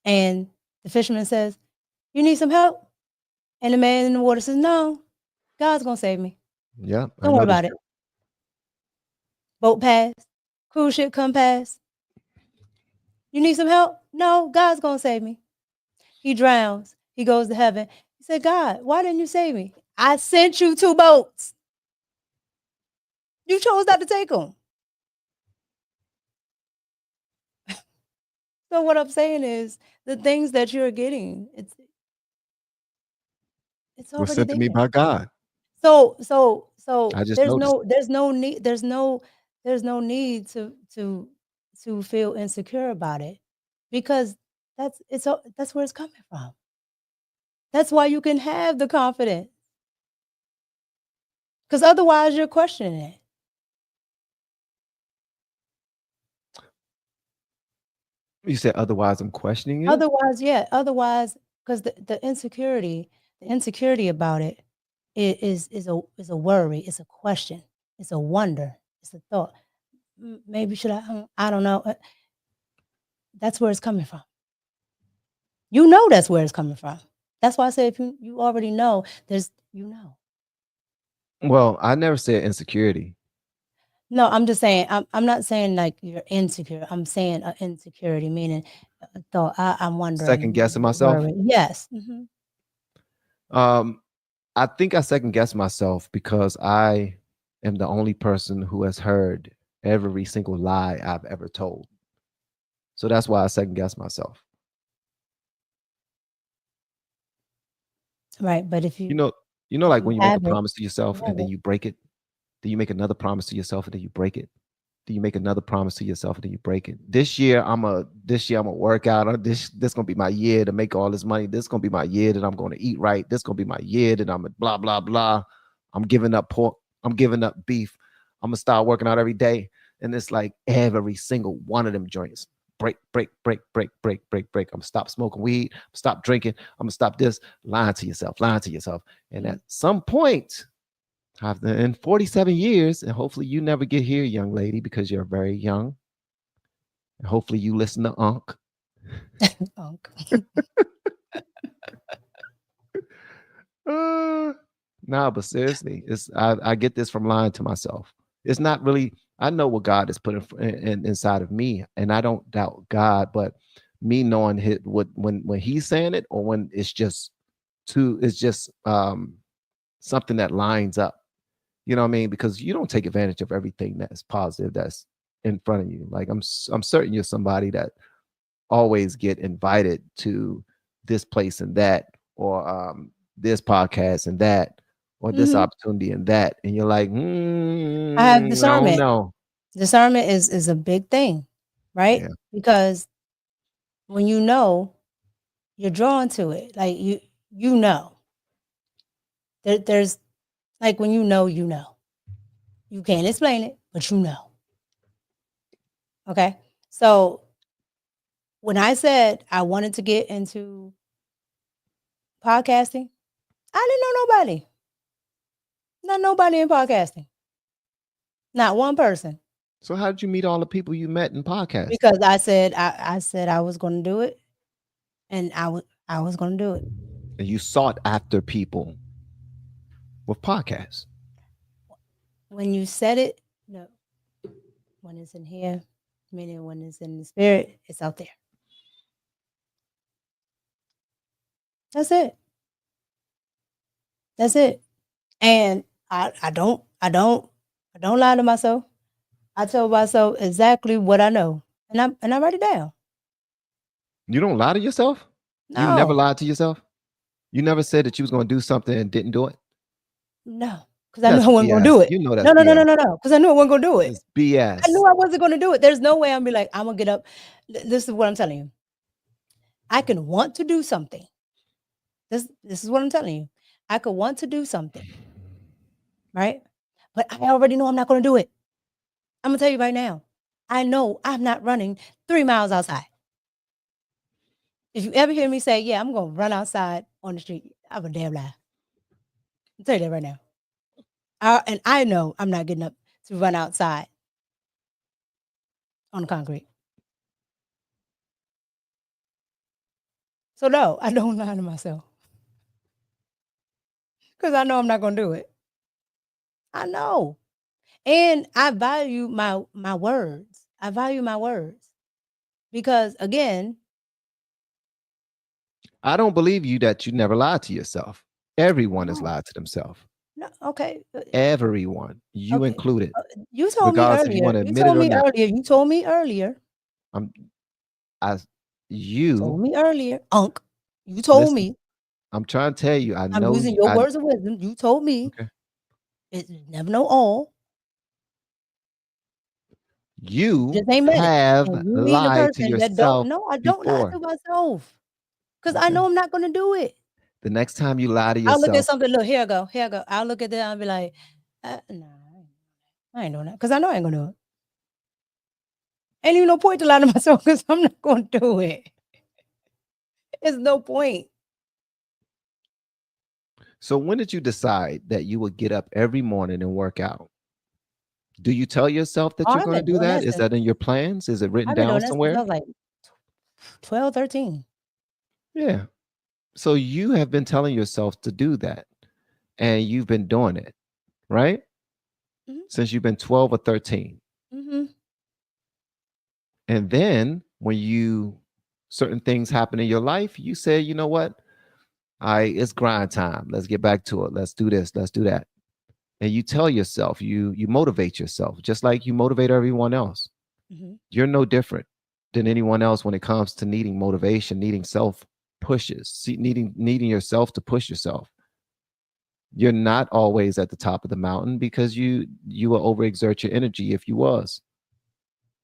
and the fisherman says, you need some help? And the man in the water says, no, God's gonna save me. Yeah, Don't worry about it. Boat pass, cruise ship come past. You need some help? No, God's gonna save me. He drowns. He goes to heaven. He said, God, why didn't you save me? I sent you 2 boats. You chose not to take them. So what I'm saying is, the things that you're getting, it's were already sent to me there. by God. So I just there's noticed. no need to feel insecure about it, because that's where it's coming from. That's why you can have the confidence, because otherwise you're questioning it. You said otherwise I'm questioning it? Otherwise, yeah. Otherwise, because the insecurity about it is a worry, it's a question, it's a wonder, it's a thought. Maybe should I don't know. That's where it's coming from. You know that's where it's coming from. That's why I say if you already know, Well, I never said insecurity. No, I'm just saying, I'm not saying like you're insecure. I'm saying insecurity, meaning a thought. I'm wondering. Second guessing myself? Worry. Yes. I think I second guess myself because I am the only person who has heard every single lie I've ever told. So that's why I second guess myself. Right, but if You know, like when you make a have it, promise to yourself and then you break it, then you make another promise to yourself and then you break it. Then you make another promise to yourself and then you break it. This year I'm a work out. This gonna be my year to make all this money. This gonna be my year that I'm gonna eat right. This gonna be my year that I'm a blah blah blah. I'm giving up pork. I'm giving up beef. I'm gonna start working out every day. And it's like every single one of them joints. Break. I'm gonna stop smoking weed, stop drinking, I'm gonna stop this, lying to yourself. And at some point, after in 47 years, and hopefully you never get here, young lady, because you're very young. And hopefully you listen to Unc. Unc. Nah, but seriously, I get this from lying to myself. It's not really. I know what God has put inside of me, and I don't doubt God. But me knowing when He's saying it, or when it's just something that lines up. You know what I mean? Because you don't take advantage of everything that's positive that's in front of you. Like I'm certain you're somebody that always get invited to this place and that, or this podcast and that, or this opportunity and that, and you're like, I have I don't discernment. know. Discernment is a big thing, right? Yeah. Because when you know, you're drawn to it. Like you know. There's like when you know. You can't explain it, but you know. Okay. So when I said I wanted to get into podcasting, I didn't know nobody. Not nobody in podcasting. Not one person. So how did you meet all the people you met in podcasts? Because I said I was going to do it, and I was going to do it. And you sought after people with podcasts. When you said it, no. When it's in here, meaning when it's in the spirit, it's out there. That's it. That's it. And I don't lie to myself. I tell myself exactly what I know, and I write it down. You don't lie to yourself? No. You never lied to yourself? You never said that you was going to do something and didn't do it? No, because I knew I wasn't going to do it. You know that's no, BS. because I knew I wasn't going to do it. It's BS. I knew I wasn't going to do it. There's no way I'm be like, I'm going to get up. This is what I'm telling you. I can want to do something. This is what I'm telling you. I could want to do something, right? But I already know I'm not going to do it. I'm going to tell you right now. I know I'm not running 3 miles outside. If you ever hear me say, yeah, I'm going to run outside on the street, I'm a damn lie. I'll tell you that right now. And I know I'm not getting up to run outside on the concrete. So no, I don't lie to myself. Because I know I'm not going to do it. I know. And I value my words. I value my words. Because again, I don't believe you that you never lied to yourself. Everyone has lied to themselves. no, okay. Everyone, you Okay. included. You told me Regardless if you earlier. want to You admit it told or me not. earlier. You told me earlier. You told me earlier. Unc. You told listen, me. I'm trying to tell you. I I'm know using your words of wisdom. You told me. Okay. It's never know all. You Just ain't met it. have And you being a lied to person that don't. yourself No, I don't lie before. to myself. Because I Okay. know I'm not going to do it. The next time you lie to I'll look at yourself, something. Look, here I go. Here I go. I'll look at that and be like, nah, I ain't doing that. Because I know I ain't going to do it. Ain't even no point to lie to myself because I'm not going to do it. There's no point. so when did you decide that you would get up every morning and work out? Do you tell yourself that you're I've going to been do doing that? that Is that in your plans? Is it written I've been down doing that since I somewhere? was like 12, 13. Yeah. So you have been telling yourself to do that, and you've been doing it, right? Mhm. Since you've been 12 or 13. Mm-hmm. And then when certain things happen in your life, you say, you know what? It's grind time. Let's get back to it. Let's do this. Let's do that. And you tell yourself, you motivate yourself, just like you motivate everyone else. Mm-hmm. You're no different than anyone else when it comes to needing motivation, needing self pushes, needing yourself to push yourself. You're not always at the top of the mountain because you will overexert your energy if you was.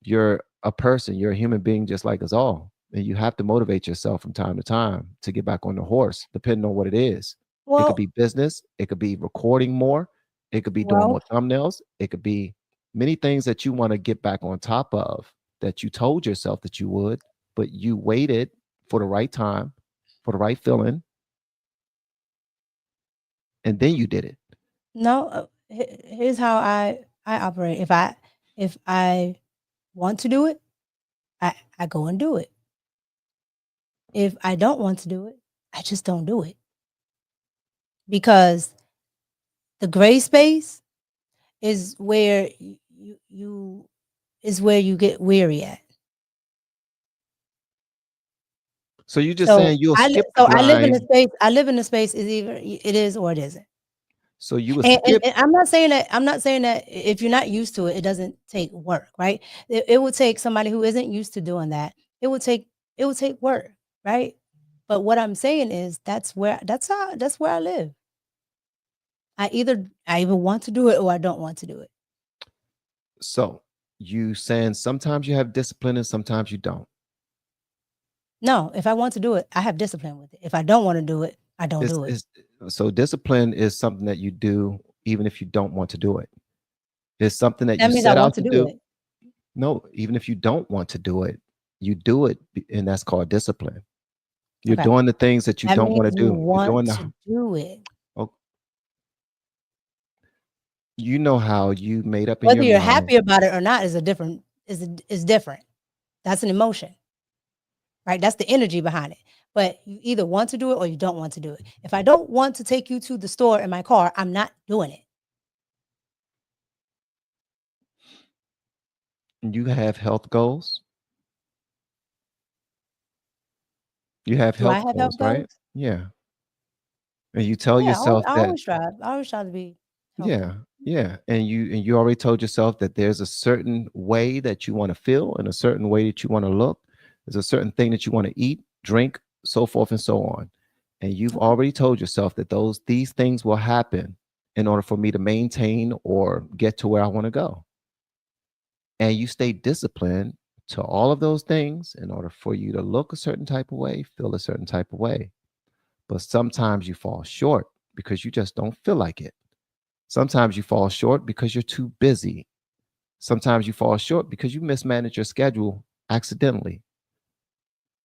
You're a person, you're a human being just like us all. And you have to motivate yourself from time to time to get back on the horse, depending on what it is. It could be business, it could be recording more, it could be doing more thumbnails, it could be many things that you want to get back on top of that you told yourself that you would, but you waited for the right time, for the right feeling, and then you did it. No, here's how I operate. If I want to do it, I go and do it. If I don't want to do it, I just don't do it. Because the gray space is where you get weary at. So you're just saying you'll skip the grind. I live in a space. I live in a space is either it is or it isn't. So you would And skip. I'm not saying that if you're not used to it, it doesn't take work, right? It would take somebody who isn't used to doing that. It would take work, right? But what I'm saying is that's where I live. I either want to do it or I don't want to do it. So you saying sometimes you have discipline and sometimes you don't. No, if I want to do it, I have discipline with it. If I don't want to do it, I don't do it. So discipline is something that you do even if you don't want to do it. It's something that That you means I set want out to to do do. it. No, even if you don't want to do it, you do it, and that's called discipline. You're Okay. doing the things that you That don't want to means you do. You're doing want to do it. You know how you made up in Whether your you're mind. happy about it or not is different. That's an emotion, right? That's the energy behind it. But you either want to do it or you don't want to do it. If I don't want to take you to the store in my car, I'm not doing it. You have health goals. You have Do I health have goals, health right? goals? Yeah. And you tell Yeah, yourself I that, always try. I always try to be healthy. yeah. And you already told yourself that there's a certain way that you want to feel and a certain way that you want to look. There's a certain thing that you want to eat, drink, so forth and so on. And you've already told yourself that these things will happen in order for me to maintain or get to where I want to go. And you stay disciplined to all of those things in order for you to look a certain type of way, feel a certain type of way. But sometimes you fall short because you just don't feel like it. Sometimes you fall short because you're too busy. Sometimes you fall short because you mismanage your schedule accidentally.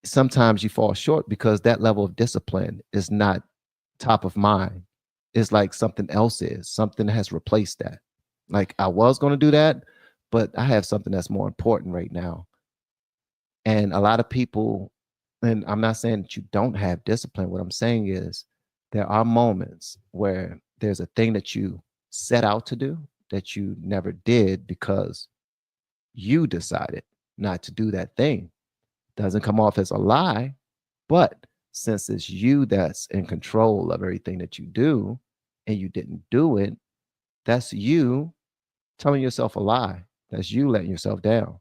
Sometimes you fall short because that level of discipline is not top of mind. It's like something else is. Something has replaced that. Like I was going to do that, but I have something that's more important right now. And a lot of people, and I'm not saying that you don't have discipline. What I'm saying is there are moments where there's a thing that you set out to do that you never did because you decided not to do that thing. Doesn't come off as a lie, but since it's you that's in control of everything that you do and you didn't do it, that's you telling yourself a lie. That's you letting yourself down.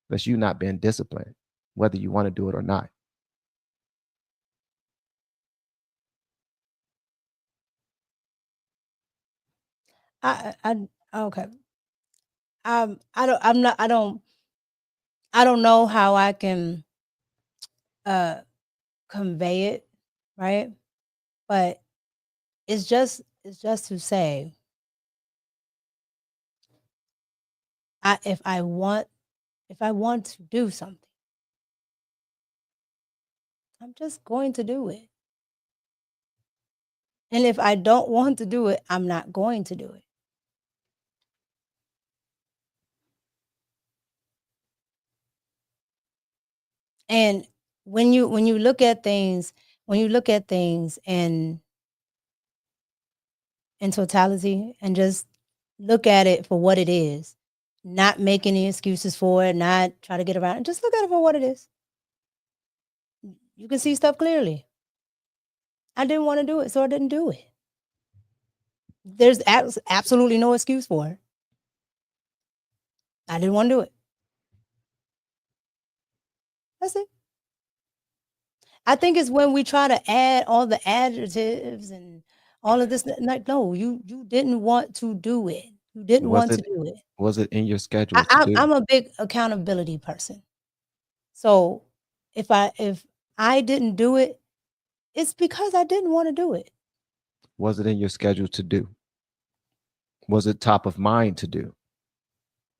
That's you not being disciplined, whether you want to do it or not. Okay. I don't know how I can convey it, right? But it's just to say, if I want to do something, I'm just going to do it. And if I don't want to do it, I'm not going to do it. And when you look at things, in totality and just look at it for what it is, not make any excuses for it, not try to get around it, just look at it for what it is. You can see stuff clearly. I didn't want to do it, so I didn't do it. There's absolutely no excuse for it. I didn't want to do it. That's it. I think it's when we try to add all the adjectives and all of this. Like, no, you didn't want to do it. You didn't want to do it. Was it in your schedule to do? I'm a big accountability person. So if I didn't do it, it's because I didn't want to do it. Was it in your schedule to do? Was it top of mind to do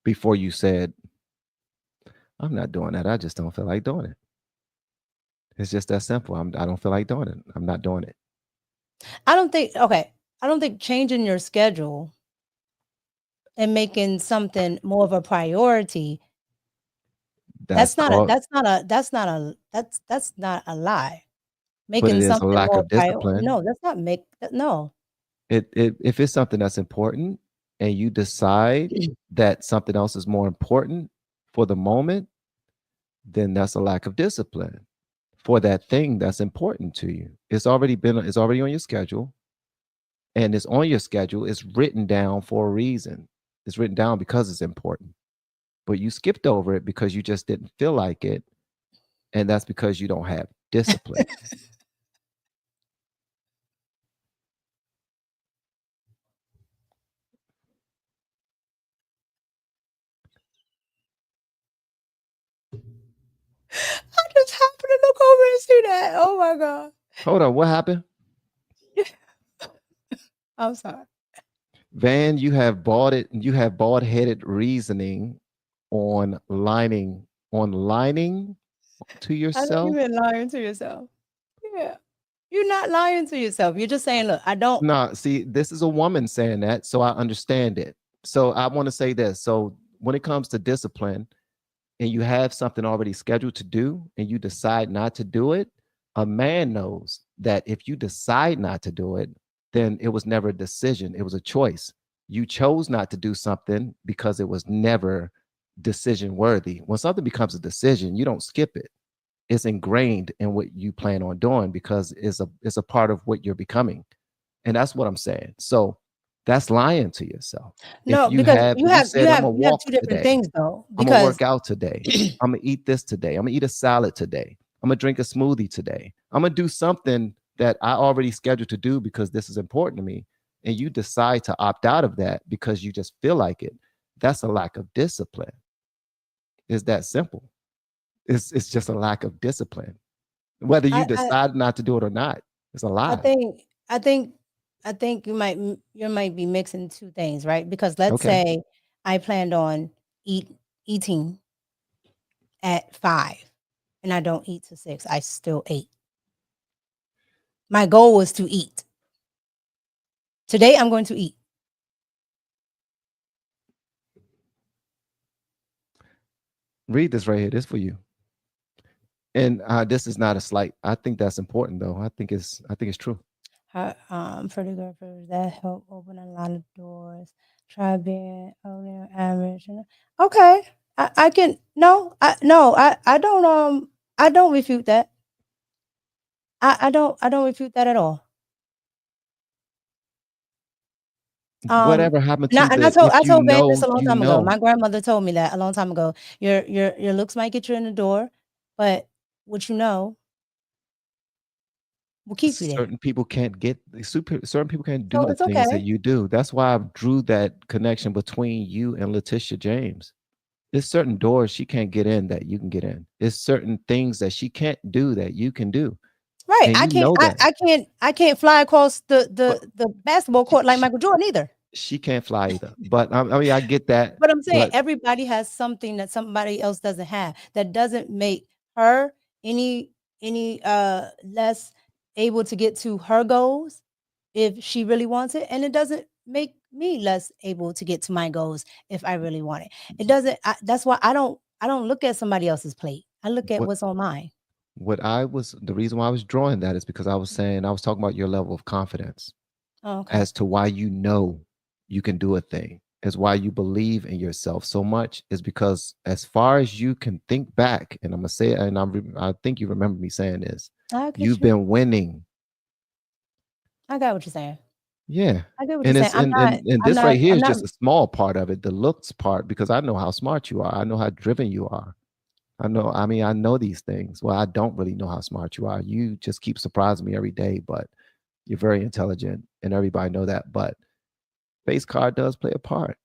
before you said, I'm not doing that. I just don't feel like doing it. It's just that simple. I don't feel like doing it. I'm not doing it. I don't think changing your schedule and making something more of a priority, that's not a lie. Making something a lack more of discipline. No, that's not no. If it's something that's important and you decide that something else is more important for the moment, then that's a lack of discipline for that thing that's important to you. It's already on your schedule, and it's on your schedule. It's written down for a reason. It's written down because it's important, but you skipped over it because you just didn't feel like it, and that's because you don't have discipline. I just happened to look over and see that. Oh my God. Hold on, what happened? I'm sorry. Van, you have bald-headed reasoning on lining to yourself. I know you've been lying to yourself. Yeah. You're not lying to yourself. You're just saying, look, I don't. No, see, this is a woman saying that, so I understand it. So I want to say this. So when it comes to discipline and you have something already scheduled to do and you decide not to do it, a man knows that if you decide not to do it, then it was never a decision. It was a choice. You chose not to do something because it was never decision worthy. When something becomes a decision, you don't skip it. It's ingrained in what you plan on doing because it's a part of what you're becoming. And that's what I'm saying. So That's lying to yourself. No, If you because have, you if you have said, I'm gonna you have walk two different today, things though. I'm gonna Because work out today, I'm gonna eat this today, I'm gonna eat a salad today, I'm gonna drink a smoothie today, I'm gonna do something that I already scheduled to do because this is important to me, and you decide to opt out of that because you just feel like it, that's a lack of discipline. It's that simple. It's just a lack of discipline. Whether you I decide not to do it or not, it's a I lie. think I think I think you might be mixing two things, right? Because let's Okay. say I planned on eating at 5 and I don't eat till 6. I still ate. My goal was to eat. Today I'm going to eat. Read this right here. This for you. And this is not a slight. I think that's important though. I think it's true. Pretty good for that help open a lot of doors. Try being average. Okay. I can I don't refute that. I don't refute that at all. Whatever happened And to I the told if you Van this know, a long you time ago. know. My grandmother told me that a long time ago. Your looks might get you in the door, but what you know will keep you there. Certain people can't get certain people can't do So the it's things that okay. you do. That's why I drew that connection between you and Letitia James. There's certain doors she can't get in that you can get in. There's certain things that she can't do that you can do. Right. And you know that. I can't fly across But the basketball she, court like Michael Jordan either. she can't fly either. But I mean, I get that. But I'm saying But everybody has something that somebody else doesn't have. That doesn't make her any less able to get to her goals if she really wants it, and it doesn't make me less able to get to my goals if I really want it. It doesn't. That's why I don't look at somebody else's plate. I look at what what's on mine. the reason why I was drawing that is because I was talking about your level of confidence Oh, okay. as to why you know you can do a thing, is why you believe in yourself so much, is because as far as you can think back, and I'm gonna say it, and I think you remember me saying this, I get you've you. been winning. I got what you're saying. Yeah. I get what And you're saying. it's and I'm this right here I'm is not just a small part of it, the looks part, because I know how smart you are. I know how driven you are. I know these things. Well, I don't really know how smart you are. You just keep surprising me every day, but you're very intelligent and everybody know that. But face card does play a part.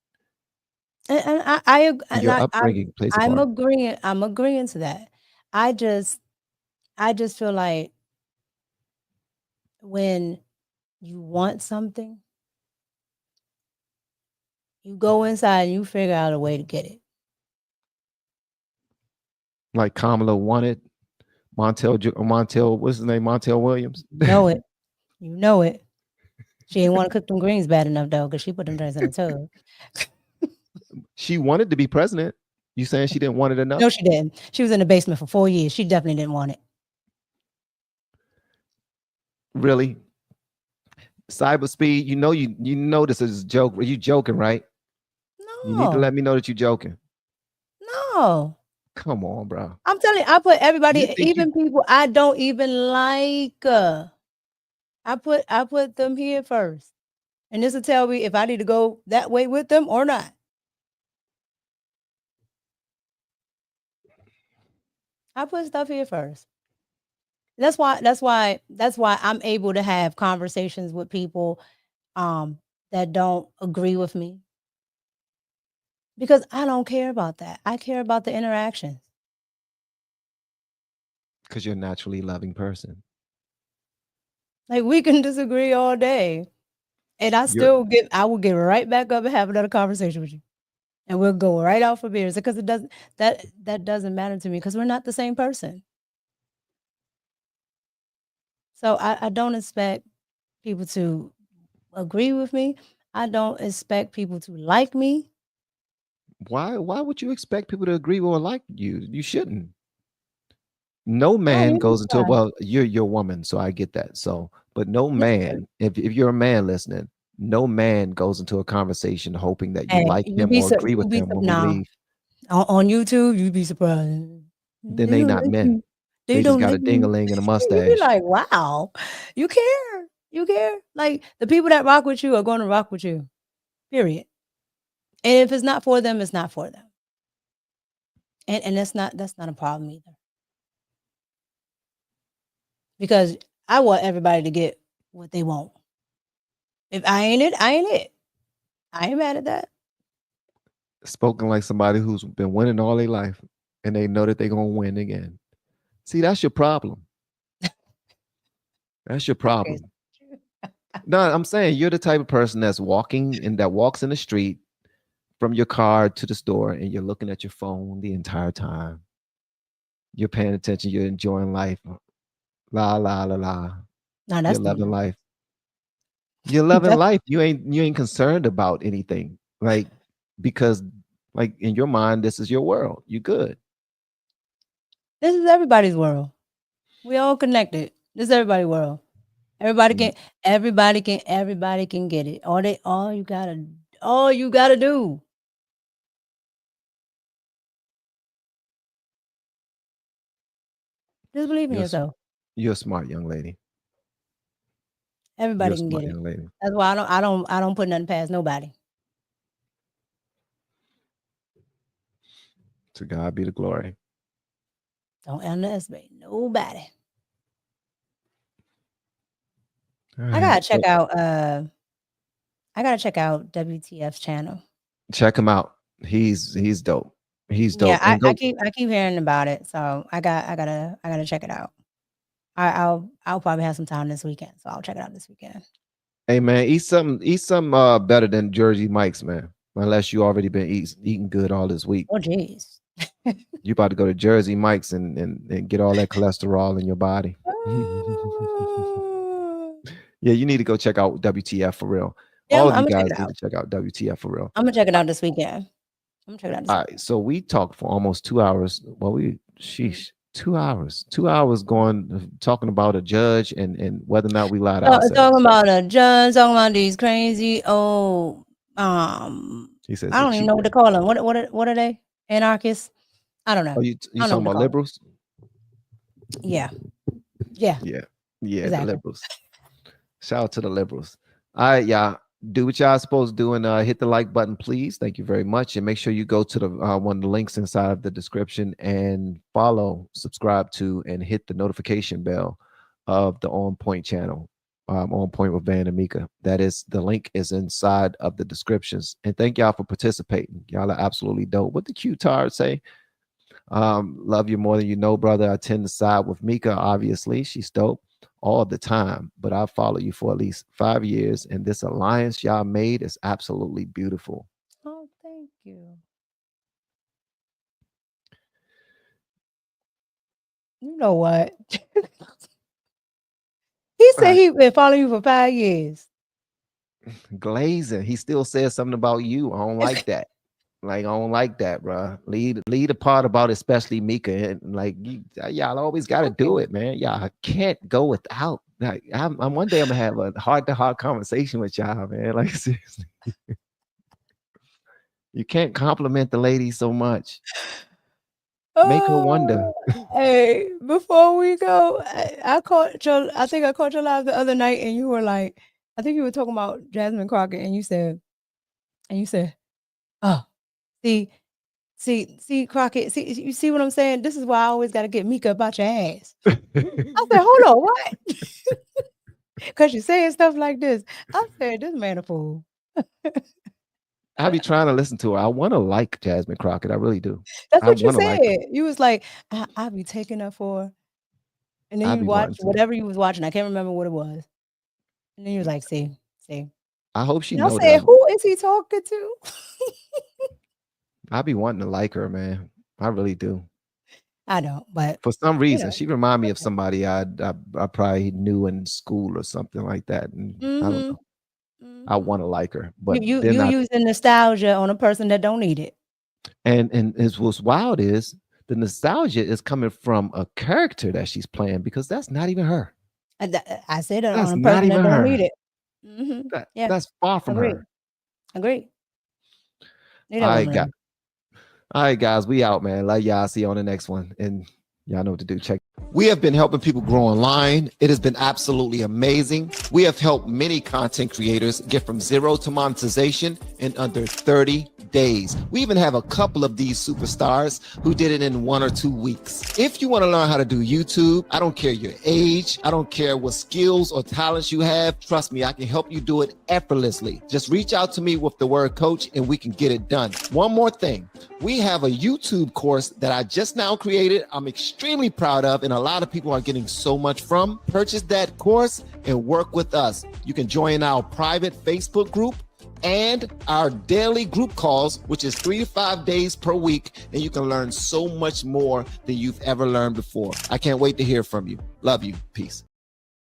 and And your upbringing plays a I'm part. agreeing to that. I just feel like when you want something, you go inside and you figure out a way to get it. Like Kamala wanted Montel, what's his name? Montel Williams. You know it. You know it. She didn't want to cook them greens bad enough though, because she put them things in the tub. She wanted to be president. You saying she didn't want it enough? No, she didn't. She was in the basement for 4 years. She definitely didn't want it. Really? Cyber speed, you know this is a joke. Are you joking, right? You need to No, let me know that you're joking. no. Come on, bro. I'm telling you, I put everybody, You think even people I don't even like. I put them here first. And this will tell me if I need to go that way with them or not. I put stuff here first. That's why I'm able to have conversations with people that don't agree with me. Because I don't care about that. I care about the interactions. because you're a naturally loving person. Like we can disagree all day. And I will get right back up and have another conversation with you. And we'll go right out for beers because that doesn't matter to me because we're not the same person. So I don't expect people to agree with me. I don't expect people to like me. Why would you expect people to agree or like you? You shouldn't. No Oh, man you'd be goes into surprised. well, you're your woman, so I get that. So, but no man, if you're a man listening, no man goes into a conversation hoping that you Hey, like him or agree with him when we nah. leave. On YouTube, you'd be surprised. Then They they don't not like men. you. They They just don't got like a you. ding-a-ling and a You'd be mustache. like, wow, you care. You care. Like the people that rock with you are going to rock with you. Period. And if it's not for them, it's not for them. And that's not a problem either. Because I want everybody to get what they want. If I ain't it, I ain't it. I ain't mad at that. Spoken like somebody who's been winning all their life and they know that they're going to win again. See, that's your problem. That's your problem. No, I'm saying you're the type of person that's walks in the street from your car to the store and you're looking at your phone the entire time. You're paying attention. You're enjoying life. La, la, la, la. No, that's you're loving life. You're loving life. You ain't concerned about anything. Like, because like in your mind, this is your world. You good. This is everybody's world. We all connected. This is everybody's world. Everybody can get it. All you gotta do. Just believe in yourself. You're a smart young lady. Everybody can get it. Lady. That's why I don't put nothing past nobody. To God be the glory. Don't underestimate nobody. Right, I gotta check out WTF's channel. Check him out. He's dope. He's dope. Yeah, I keep hearing about it, so I gotta check it out. I'll probably have some time this weekend, so I'll check it out this weekend. Hey man, eat some better than Jersey Mike's, man. Unless you already been eating good all this week. Oh jeez. You about to go to Jersey Mike's and get all that cholesterol in your body. Yeah, you need to go check out WTF for real. Yeah, all of you guys need to check out WTF for real. I'm gonna check it out this weekend. All right, so we talked for almost 2 hours. Well, 2 hours. 2 hours talking about a judge and whether or not we lied ourselves. Talking about a judge, talking about these crazy he says I don't even know what to call them. What are they? Anarchists? I don't know. Oh, you talking about liberals? Yeah. Exactly. The liberals. Shout out to the liberals. All right, y'all. Do what y'all supposed to do and hit the like button, please. Thank you very much. And make sure you go to the one of the links inside of the description and follow, subscribe to, and hit the notification bell of the On Point channel. On Point with Van and Mika. The link is inside of the descriptions. And thank y'all for participating. Y'all are absolutely dope. What the Q-Tard say? Love you more than you know, brother. I tend to side with Mika, obviously. She's dope all the time, but I've followed you for at least 5 years, and this alliance y'all made is absolutely beautiful. Oh, thank you. You know what? He said he's been following you for 5 years. Glazing. He still says something about you. I don't like that. Like, I don't like that, bro. Lead a part about especially Mika. And like, y'all always got to do it, man. Y'all can't go without. Like, I'm one day I'm gonna have a heart-to-heart conversation with y'all, man. Like, seriously, you can't compliment the lady so much. Make her wonder. Hey, before we go, I think I caught your live the other night, and you were like, I think you were talking about Jasmine Crockett, and you said, oh. See, Crockett, you see what I'm saying? This is why I always got to get Mika about your ass. I said, hold on, what? Because you're saying stuff like this. I said, this man a fool. I be trying to listen to her. I want to like Jasmine Crockett. I really do. That's what you said. You was like, I be taking her for, and then you watch whatever you was watching. I can't remember what it was. And then you was like, see. I hope she knows. I said, who is he talking to? I be wanting to like her, man. I really do. I don't, but for some reason, she remind me of somebody I probably knew in school or something like that. And I don't know. I want to like her, but you using nostalgia on a person that don't need it. And what's wild is the nostalgia is coming from a character that she's playing, because that's not even her. I said it on a person that don't need it. That's far from her. Agree. All right, guys, we out, man. Love y'all. See you on the next one. And Y'all know what to do. Check. We have been helping people grow online. It has been absolutely amazing. We have helped many content creators get from zero to monetization in under 30 days. We even have a couple of these superstars who did it in 1 or 2 weeks. If you want to learn how to do YouTube, I don't care your age, I don't care what skills or talents you have. Trust me, I can help you do it effortlessly. Just reach out to me with the word coach and we can get it done. One more thing. We have a YouTube course that I just now created. I'm extremely proud of, and a lot of people are getting so much from. Purchase that course and work with us. You can join our private Facebook group and our daily group calls, which is 3 to 5 days per week, and you can learn so much more than you've ever learned before. I can't wait to hear from you. Love you. Peace.